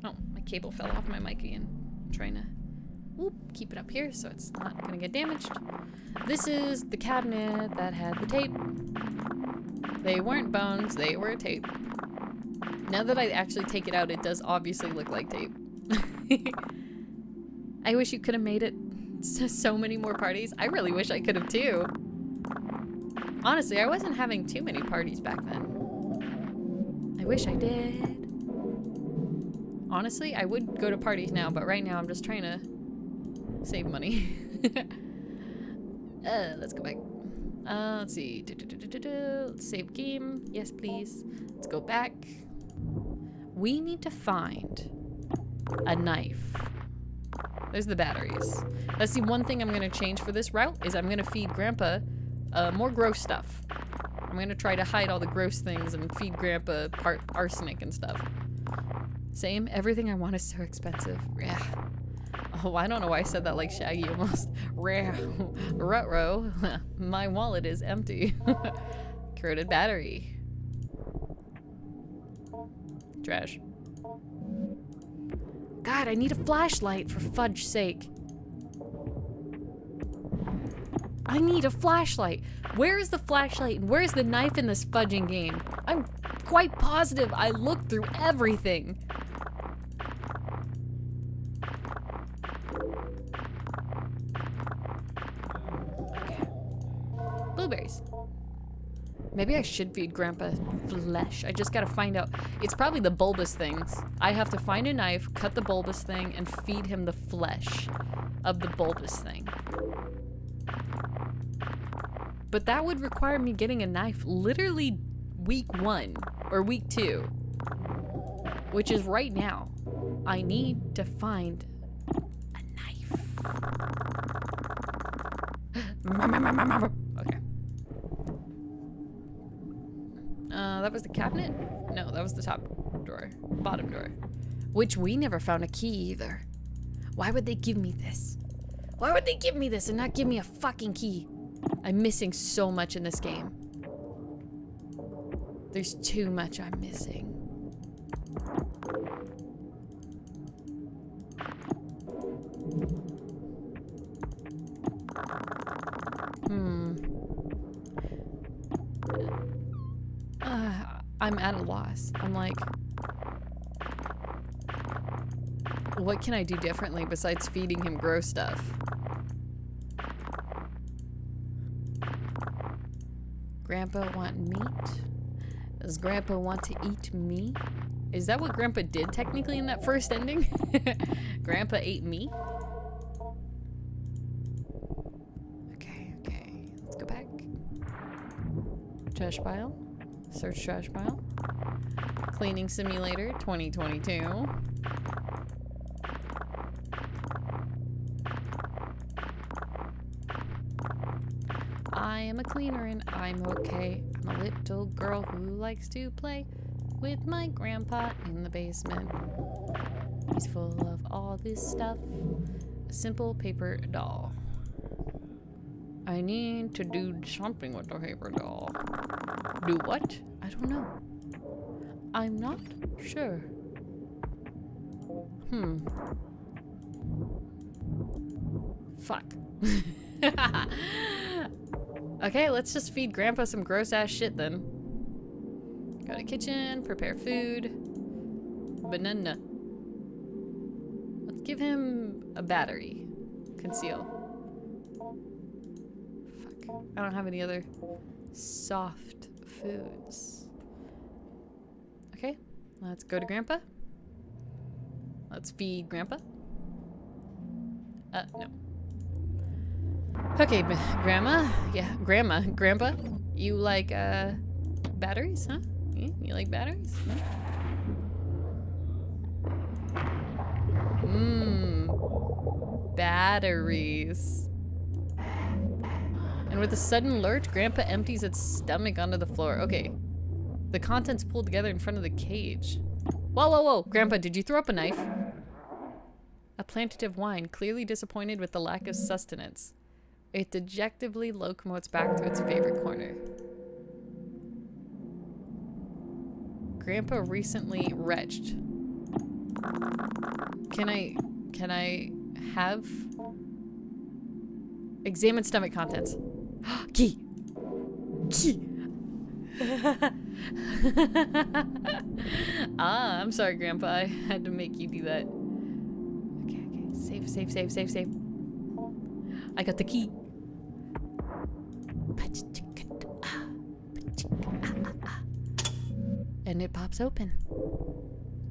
Oh, my cable fell off my mic again. I'm trying to keep it up here so it's not gonna get damaged. This is the cabinet that had the tape. They weren't bones, they were tape. Now that I actually take it out, it does obviously look like tape. I wish you could have made it so many more parties. I really wish I could have too. Honestly, I wasn't having too many parties back then. I wish I did. Honestly, I would go to parties now, but right now I'm just trying to save money. Let's go back. Let's see. Let's save game. Yes, please. Let's go back. We need to find a knife. There's the batteries. That's the one thing I'm going to change for this route is I'm going to feed Grandpa more gross stuff. I'm going to try to hide all the gross things and feed Grandpa arsenic and stuff. Same. Everything I want is so expensive. Yeah. Oh, I don't know why I said that like Shaggy almost. Ruh-roh. My wallet is empty. Corroded battery. Trash. God, I need a flashlight for fudge's sake. I need a flashlight. Where is the flashlight and where's the knife in this fudging game? I'm quite positive I looked through everything. Blueberries. Maybe I should feed Grandpa flesh. I just gotta find out. It's probably the bulbous things. I have to find a knife, cut the bulbous thing, and feed him the flesh of the bulbous thing. But that would require me getting a knife literally week 1 or week 2, which is right now. I need to find a knife. Okay. That was the cabinet? No, that was the top drawer. Bottom drawer. Which we never found a key either. Why would they give me this? Why would they give me this and not give me a fucking key? I'm missing so much in this game. There's too much I'm missing. I'm at a loss. I'm like, what can I do differently besides feeding him gross stuff? Grandpa want meat? Does Grandpa want to eat me? Is that what Grandpa did technically in that first ending? Grandpa ate me? Okay. Let's go back. Trash pile. Search trash pile. Cleaning Simulator 2022. I am a cleaner and I'm okay. I'm a little girl who likes to play with my grandpa in the basement. He's full of all this stuff. Simple paper doll. I need to do something with the paper doll. Do what? I don't know. I'm not sure. Fuck. Okay, let's just feed Grandpa some gross ass shit then. Go to kitchen, prepare food. Banana. Let's give him a battery. Conceal. Fuck. I don't have any other soft foods. Okay, let's go to Grandpa. Let's feed Grandpa. No. Okay, Grandma. Yeah, Grandpa. You like, batteries, huh? Yeah, you like batteries? Batteries. And with a sudden lurch, Grandpa empties its stomach onto the floor. Okay. The contents pulled together in front of the cage. Whoa, whoa, whoa. Grandpa, did you throw up a knife? A plaintive whine, clearly disappointed with the lack of sustenance. It dejectedly locomotes back to its favorite corner. Grandpa recently retched. Can I have? Examine stomach contents. Key! Key! I'm sorry, Grandpa. I had to make you do that. Okay. Save. I got the key. And it pops open.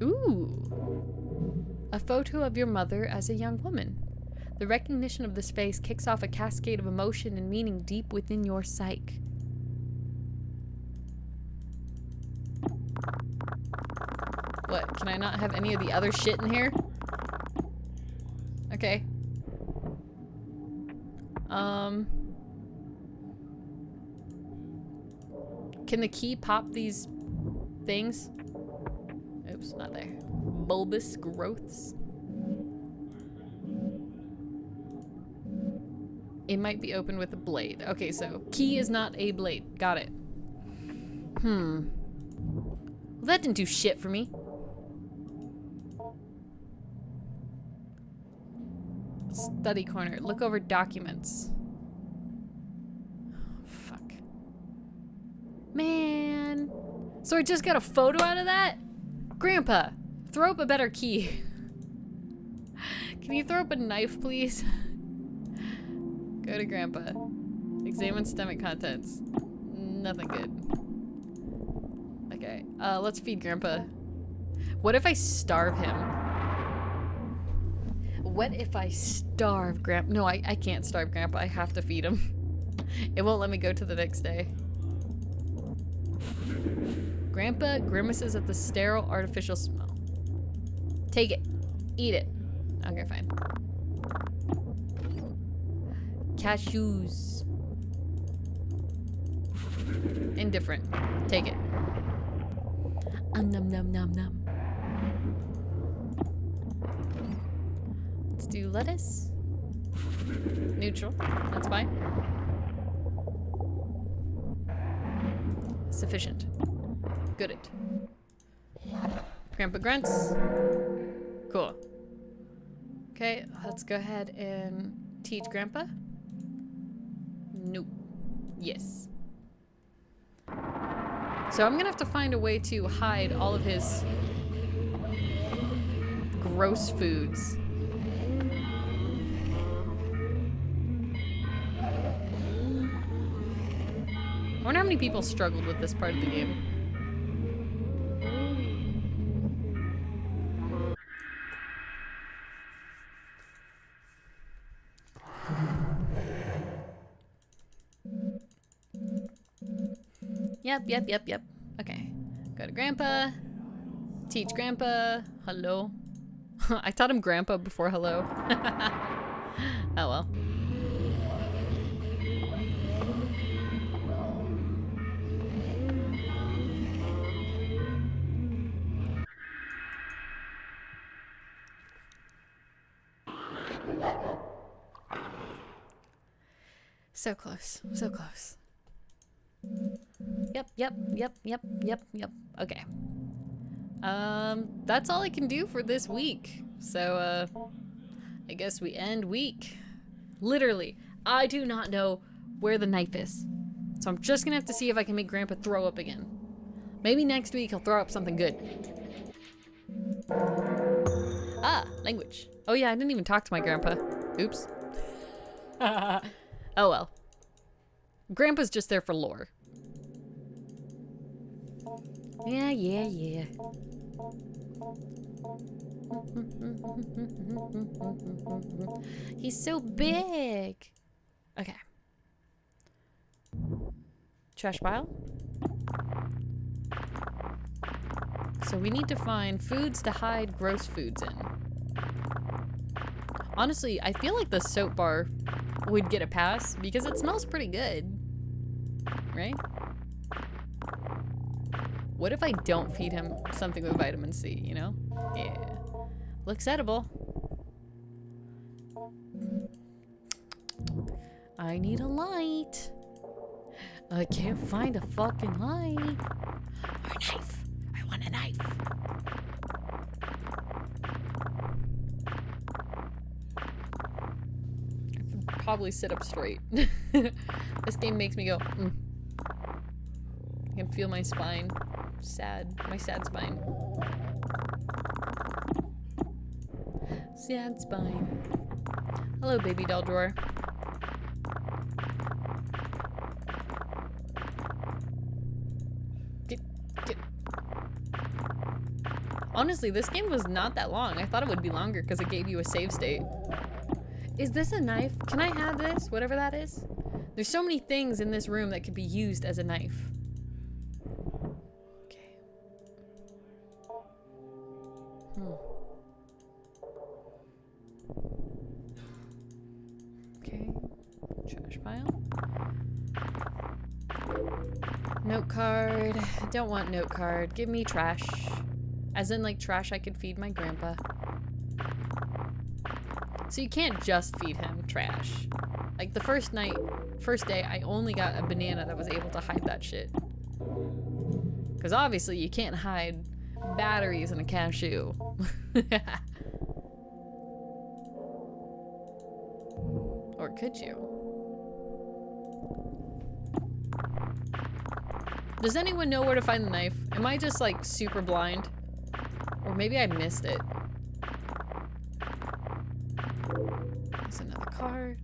Ooh. A photo of your mother as a young woman. The recognition of this face kicks off a cascade of emotion and meaning deep within your psyche. What? Can I not have any of the other shit in here? Okay. Can the key pop these things? Oops, not there. Bulbous growths. It might be open with a blade. Okay, so key is not a blade. Got it. Well, that didn't do shit for me. Study corner. Look over documents. Fuck. Man. So I just got a photo out of that? Grandpa, throw up a better key. Can you throw up a knife, please? Go to Grandpa. Examine stomach contents. Nothing good. Okay, let's feed Grandpa. What if I starve him? What if I starve Grandpa? No, I can't starve Grandpa. I have to feed him. It won't let me go to the next day. Grandpa grimaces at the sterile, artificial smell. Take it. Eat it. Okay, fine. Cashews. Indifferent. Take it. Num num num num. Let's do lettuce. Neutral. That's fine. Sufficient. Good it. Grandpa grunts. Cool. Okay, let's go ahead and teach Grandpa. Nope. Yes. So I'm gonna have to find a way to hide all of his gross foods. I wonder how many people struggled with this part of the game. Yep. Okay. Go to Grandpa. Teach Grandpa. Hello. I taught him Grandpa before hello. Oh well. So close. So close. Yep. Okay. That's all I can do for this week. So, I guess we end week. Literally, I do not know where the knife is. So I'm just gonna have to see if I can make Grandpa throw up again. Maybe next week he'll throw up something good. Ah, language. Oh yeah, I didn't even talk to my grandpa. Oops. Oh well. Grandpa's just there for lore. Yeah. He's so big. Okay. Trash pile. So we need to find foods to hide gross foods in. Honestly, I feel like the soap bar would get a pass because it smells pretty good. Right? What if I don't feed him something with vitamin C, you know? Yeah. Looks edible. I need a light. I can't find a fucking light. Or a knife. I want a knife. I should probably sit up straight. This game makes me go, I can feel my spine. Sad. My sad spine. Sad spine. Hello, baby doll drawer. Get. Honestly, this game was not that long. I thought it would be longer because it gave you a save state. Is this a knife? Can I have this? Whatever that is? There's so many things in this room that could be used as a knife. Okay. Trash pile. Note card. Don't want note card. Give me trash. As in, like, trash I could feed my grandpa. So you can't just feed him trash. Like, the first day, I only got a banana that was able to hide that shit. Because obviously you can't hide batteries in a cashew. Or could you? Does anyone know where to find the knife? Am I just like super blind? Or maybe I missed it. There's another card.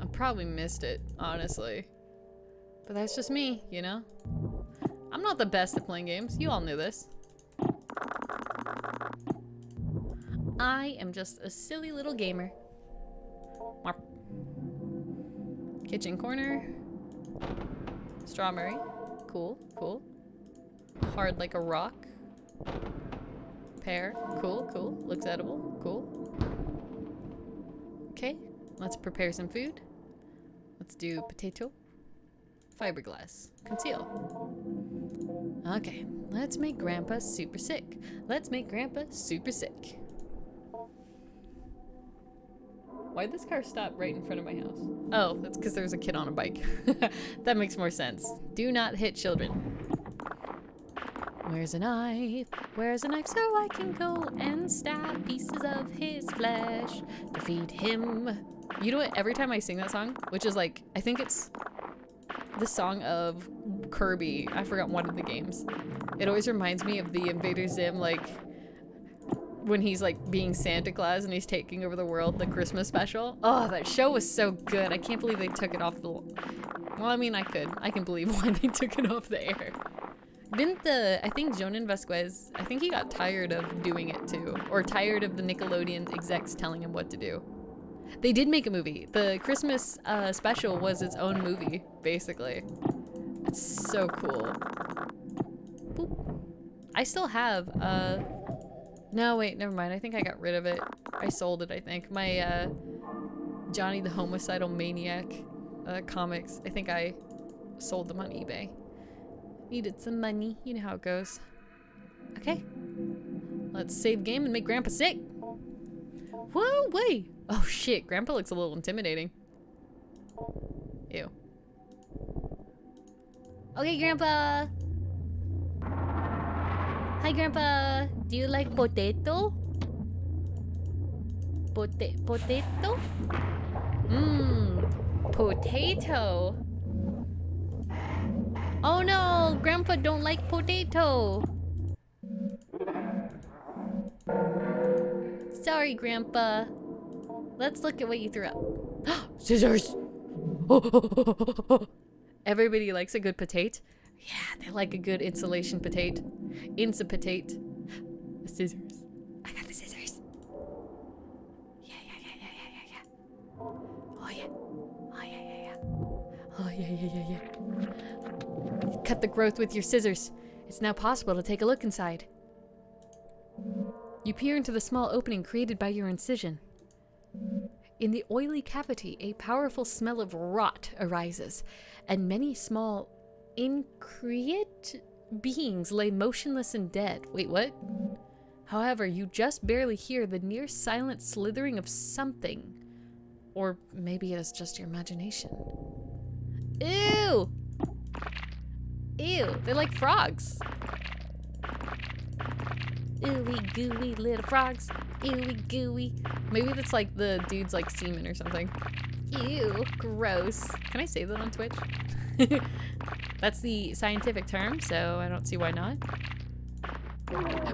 I probably missed it, honestly. But that's just me, you know? I'm not the best at playing games. You all knew this. I am just a silly little gamer. Kitchen corner. Strawberry. Cool, cool. Hard like a rock. Pear. Cool, cool. Looks edible. Cool. Okay, let's prepare some food. Let's do potato. Fiberglass. Conceal. Okay, let's make Grandpa super sick. Let's make Grandpa super sick. Why'd this car stop right in front of my house? Oh, that's because there's a kid on a bike. That makes more sense. Do not hit children. Where's a knife? Where's a knife so I can go and stab pieces of his flesh to feed him? You know what? Every time I sing that song, which is like, I think it's the song of Kirby. I forgot one of the games. It always reminds me of the Invader Zim, like, when he's like being Santa Claus and he's taking over the world, the Christmas special. Oh, that show was so good. I can't believe they took it off the... Well, I mean, I can believe why they took it off the air. Didn't I think Jonan Vasquez, I think he got tired of doing it too. Or tired of the Nickelodeon execs telling him what to do. They did make a movie. The Christmas special was its own movie, basically. It's so cool. Boop. I still have, no, wait, never mind. I think I got rid of it. I sold it, I think. My, Johnny the Homicidal Maniac comics. I think I sold them on eBay. Needed some money. You know how it goes. Okay. Let's save game and make Grandpa sick. Whoa, wait. Oh shit, Grandpa looks a little intimidating. Ew. Okay, Grandpa. Hi, Grandpa. Do you like potato? Potato? Mmm, potato. Oh no, Grandpa don't like potato. Sorry, Grandpa. Let's look at what you threw up. Scissors. Everybody likes a good potato. Yeah, they like a good insulation potato. Insa potato. The scissors. I got the scissors. Yeah. Oh yeah. Oh yeah. Oh yeah. Cut the growth with your scissors. It's now possible to take a look inside. You peer into the small opening created by your incision. In the oily cavity, a powerful smell of rot arises, and many small, increate beings lay motionless and dead. Wait, what? However, you just barely hear the near silent slithering of something. Or maybe it is just your imagination. Ew! Ew, they're like frogs. Ooey gooey little frogs. Ooey gooey. Maybe that's like the dude's like semen or something. Ew, gross. Can I say that on Twitch? That's the scientific term, so I don't see why not.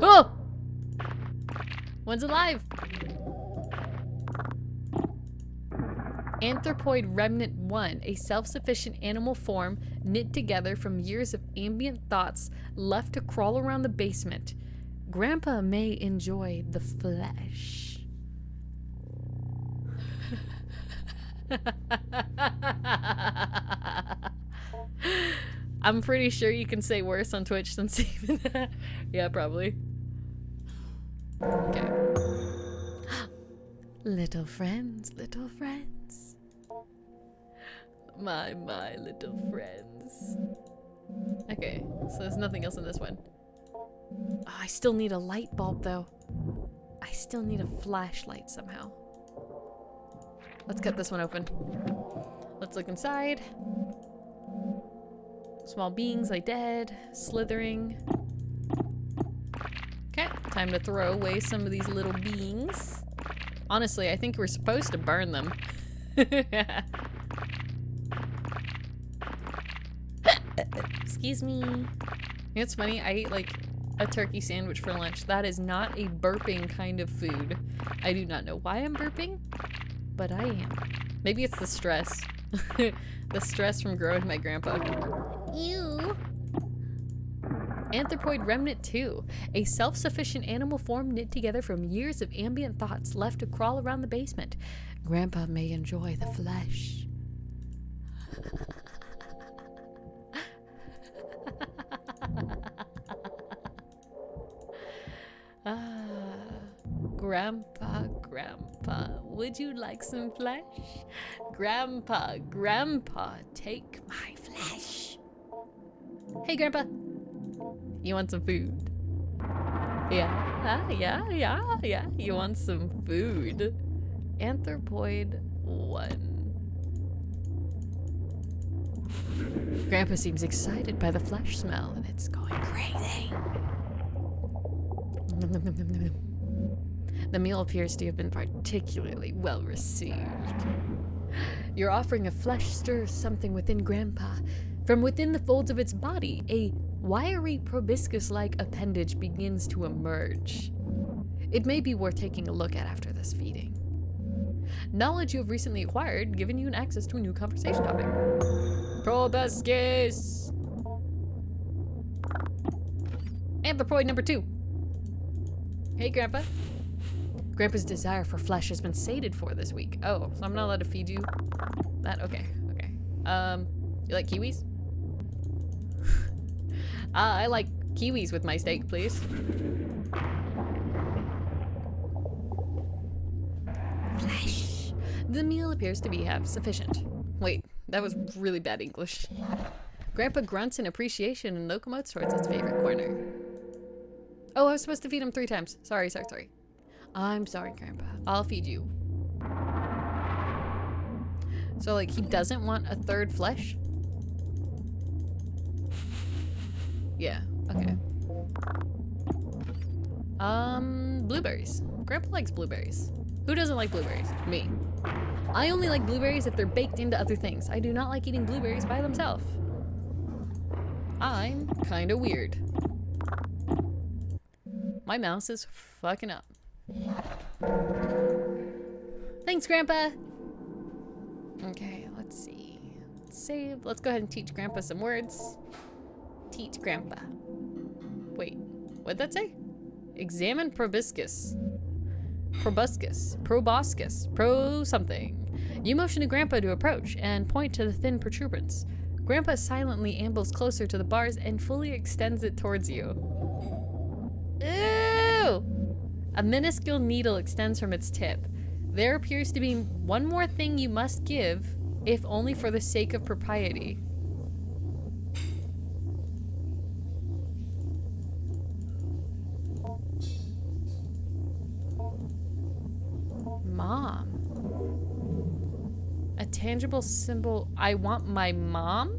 Oh! One's alive! Anthropoid Remnant 1, a self-sufficient animal form knit together from years of ambient thoughts left to crawl around the basement. Grandpa may enjoy the flesh. I'm pretty sure you can say worse on Twitch than Steven. Yeah, probably. Okay. Little friends, little friends. My little friends. Okay, so there's nothing else in this one. Oh, I still need a light bulb though. I still need a flashlight somehow. Let's cut this one open. Let's look inside. Small beings lay dead, slithering. Okay, time to throw away some of these little beings. Honestly, I think we're supposed to burn them. Excuse me. You know what's funny? I ate like a turkey sandwich for lunch. That is not a burping kind of food. I do not know why I'm burping, but I am. Maybe it's the stress. The stress from growing my grandpa. Ew. Anthropoid Remnant 2, a self-sufficient animal form knit together from years of ambient thoughts left to crawl around the basement. Grandpa may enjoy the flesh. Grandpa, would you like some flesh? Grandpa, take my flesh. Hey, Grandpa. You want some food? Yeah. You want some food? Anthropoid 1. Grandpa seems excited by the flesh smell, and it's going crazy. The meal appears to have been particularly well received. Your offering of flesh stirs something within Grandpa. From within the folds of its body, a wiry proboscis-like appendage begins to emerge. It may be worth taking a look at after this feeding. Knowledge you have recently acquired, given you access to a new conversation topic. Proboscis! Anthropoid number 2. Hey, Grandpa. Grandpa's desire for flesh has been sated for this week. Oh, so I'm not allowed to feed you that? Okay. You like kiwis? I like kiwis with my steak, please. Flesh. The meal appears to be sufficient. Wait, that was really bad English. Grandpa grunts in appreciation and locomotes towards its favorite corner. Oh, I was supposed to feed him 3 times. Sorry. I'm sorry, Grandpa. I'll feed you. So, like, he doesn't want a third flesh? Yeah, okay. Blueberries. Grandpa likes blueberries. Who doesn't like blueberries? Me. I only like blueberries if they're baked into other things. I do not like eating blueberries by themselves. I'm kinda weird. My mouse is fucking up. Thanks, Grandpa! Okay, let's see. Save. Let's go ahead and teach Grandpa some words. Teach Grandpa. Wait, what'd that say? Examine proboscis. Proboscis. Proboscis. Pro something. You motion to Grandpa to approach and point to the thin protuberance. Grandpa silently ambles closer to the bars and fully extends it towards you. Ew! A minuscule needle extends from its tip. There appears to be one more thing you must give, if only for the sake of propriety. Mom. A tangible symbol. I want my mom?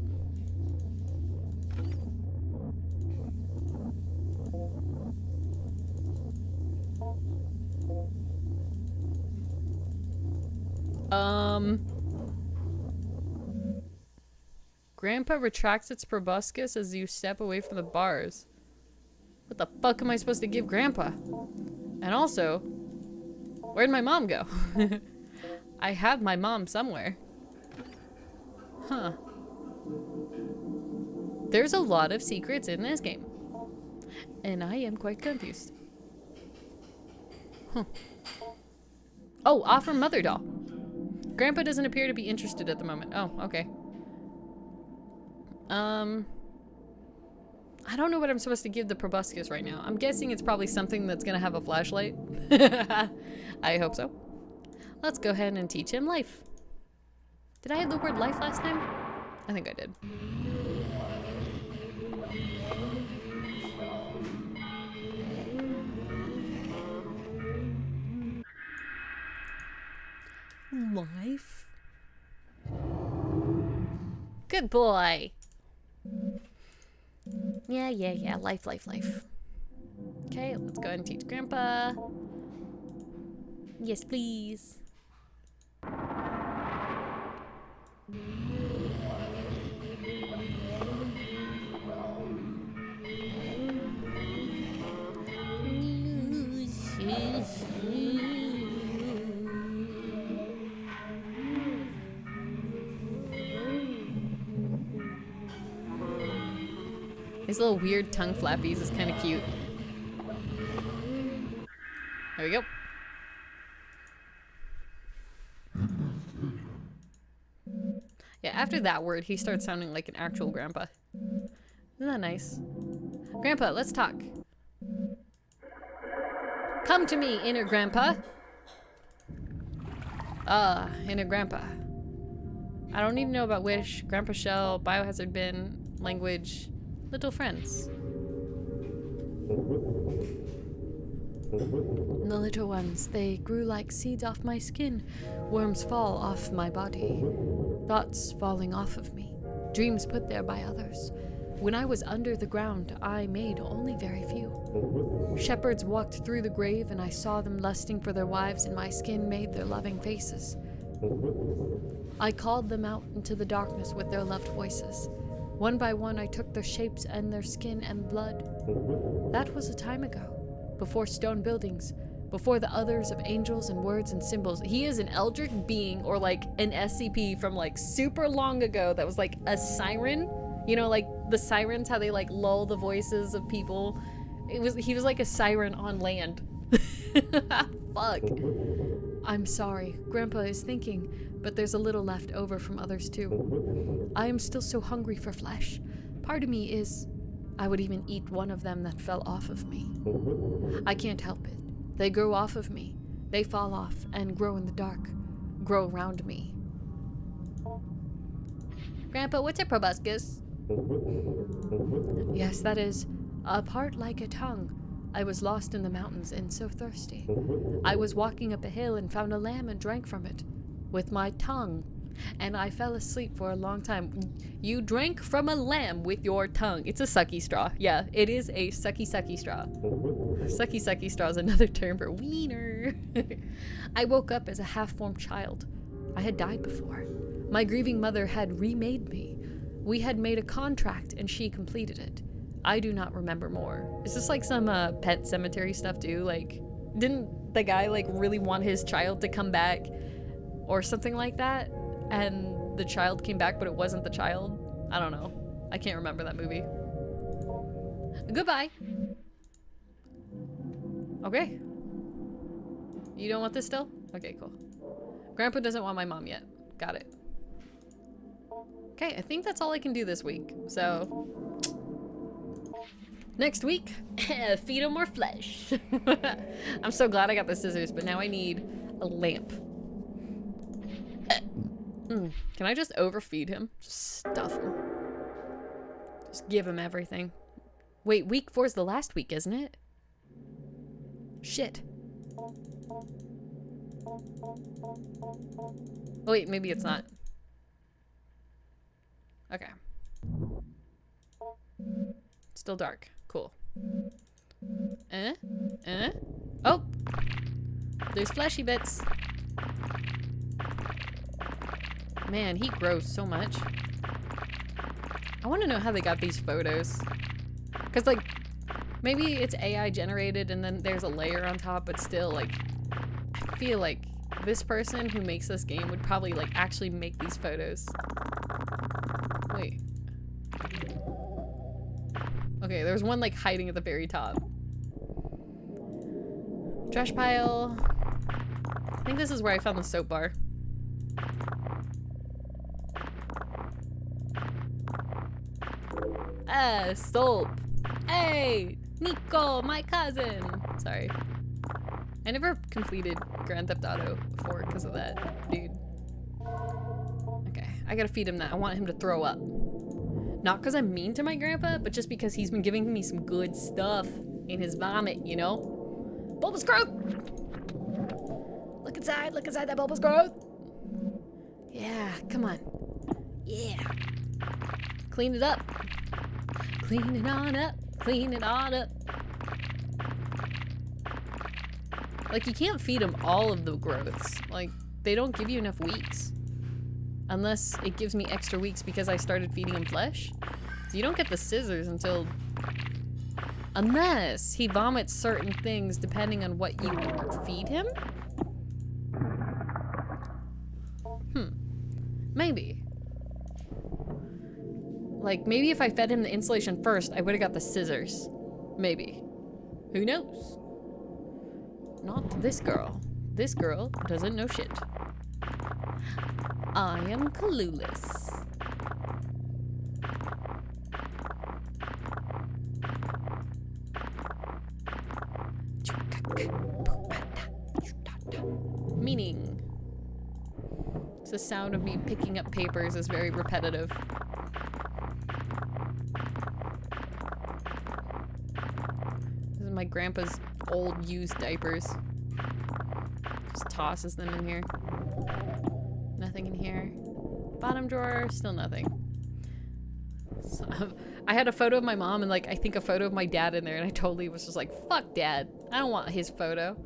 Grandpa retracts its proboscis as you step away from the bars. What the fuck am I supposed to give Grandpa? And also, where'd my mom go? I have my mom somewhere. Huh. There's a lot of secrets in this game. And I am quite confused. Huh. Oh, offer mother doll. Grandpa doesn't appear to be interested at the moment. Oh, okay. I don't know what I'm supposed to give the proboscis right now. I'm guessing it's probably something that's gonna have a flashlight. I hope so. Let's go ahead and teach him life. Did I have the word life last time? I think I did. Life? Good boy. Yeah. Life. Okay, let's go ahead and teach Grandpa. Yes, please. These little weird tongue flappies is kind of cute. There we go. Yeah, after that word, he starts sounding like an actual grandpa. Isn't that nice? Grandpa, let's talk. Come to me, inner grandpa. Inner grandpa. I don't need to know about Wish, Grandpa Shell, Biohazard Bin, language, little friends. The little ones, they grew like seeds off my skin. Worms fall off my body. Thoughts falling off of me. Dreams put there by others. When I was under the ground, I made only very few. Shepherds walked through the grave, and I saw them lusting for their wives, and my skin made their loving faces. I called them out into the darkness with their loved voices. One by one, I took their shapes and their skin and blood. That was a time ago, before stone buildings, before the others of angels and words and symbols. He is an eldritch being, or like an SCP from like super long ago that was like a siren. You know, like the sirens, how they like lull the voices of people. He was like a siren on land. Fuck. I'm sorry, Grandpa is thinking, but there's a little left over from others too. I am still so hungry for flesh. Part of me is, I would even eat one of them that fell off of me. I can't help it. They grow off of me. They fall off and grow in the dark, grow around me. Grandpa, what's a proboscis? Yes, that is a part like a tongue, I was lost in the mountains and so thirsty. I was walking up a hill and found a lamb and drank from it with my tongue. And I fell asleep for a long time. You drank from a lamb with your tongue. It's a sucky straw. Yeah, it is a sucky straw. Sucky straw is another term for wiener. I woke up as a half-formed child. I had died before. My grieving mother had remade me. We had made a contract and she completed it. I do not remember more. Is this like some Pet Cemetery stuff too? Like, didn't the guy like really want his child to come back or something like that? And the child came back, but it wasn't the child? I don't know. I can't remember that movie. Goodbye. Okay. You don't want this still? Okay, cool. Grandpa doesn't want my mom yet. Got it. Okay, I think that's all I can do this week. So, next week, feed him more flesh. I'm so glad I got the scissors, but now I need a lamp. Can I just overfeed him? Just stuff him. Just give him everything. Wait, week 4 is the last week, isn't it? Shit. Oh, wait, maybe it's not. Okay. Still dark. Cool. Oh! There's fleshy bits. Man, he grows so much. I want to know how they got these photos. Because, like, maybe it's AI generated and then there's a layer on top, but still, like, I feel like this person who makes this game would probably, like, actually make these photos. Wait. Okay, there's one, like, hiding at the very top. Trash pile. I think this is where I found the soap bar. Soap. Hey, Nico, my cousin. Sorry. I never completed Grand Theft Auto 4 because of that dude. Okay, I gotta feed him that. I want him to throw up. Not because I'm mean to my grandpa, but just because he's been giving me some good stuff in his vomit, you know? Bulbous growth! Look inside that bulbous growth! Yeah, come on. Yeah. Clean it up. Clean it on up. Clean it on up. Like, you can't feed them all of the growths. Like, they don't give you enough weeks. Unless it gives me extra weeks because I started feeding him flesh. So you don't get the scissors until... Unless he vomits certain things depending on what you feed him? Maybe. Like, maybe if I fed him the insulation first, I would have got the scissors. Maybe. Who knows? Not this girl. This girl doesn't know shit. I am clueless. Meaning. The sound of me picking up papers is very repetitive. This is my grandpa's old used diapers. Just tosses them in here. Nothing in here. Bottom drawer, still nothing. So, I had a photo of my mom and like I think a photo of my dad in there and I totally was just like, fuck dad. I don't want his photo.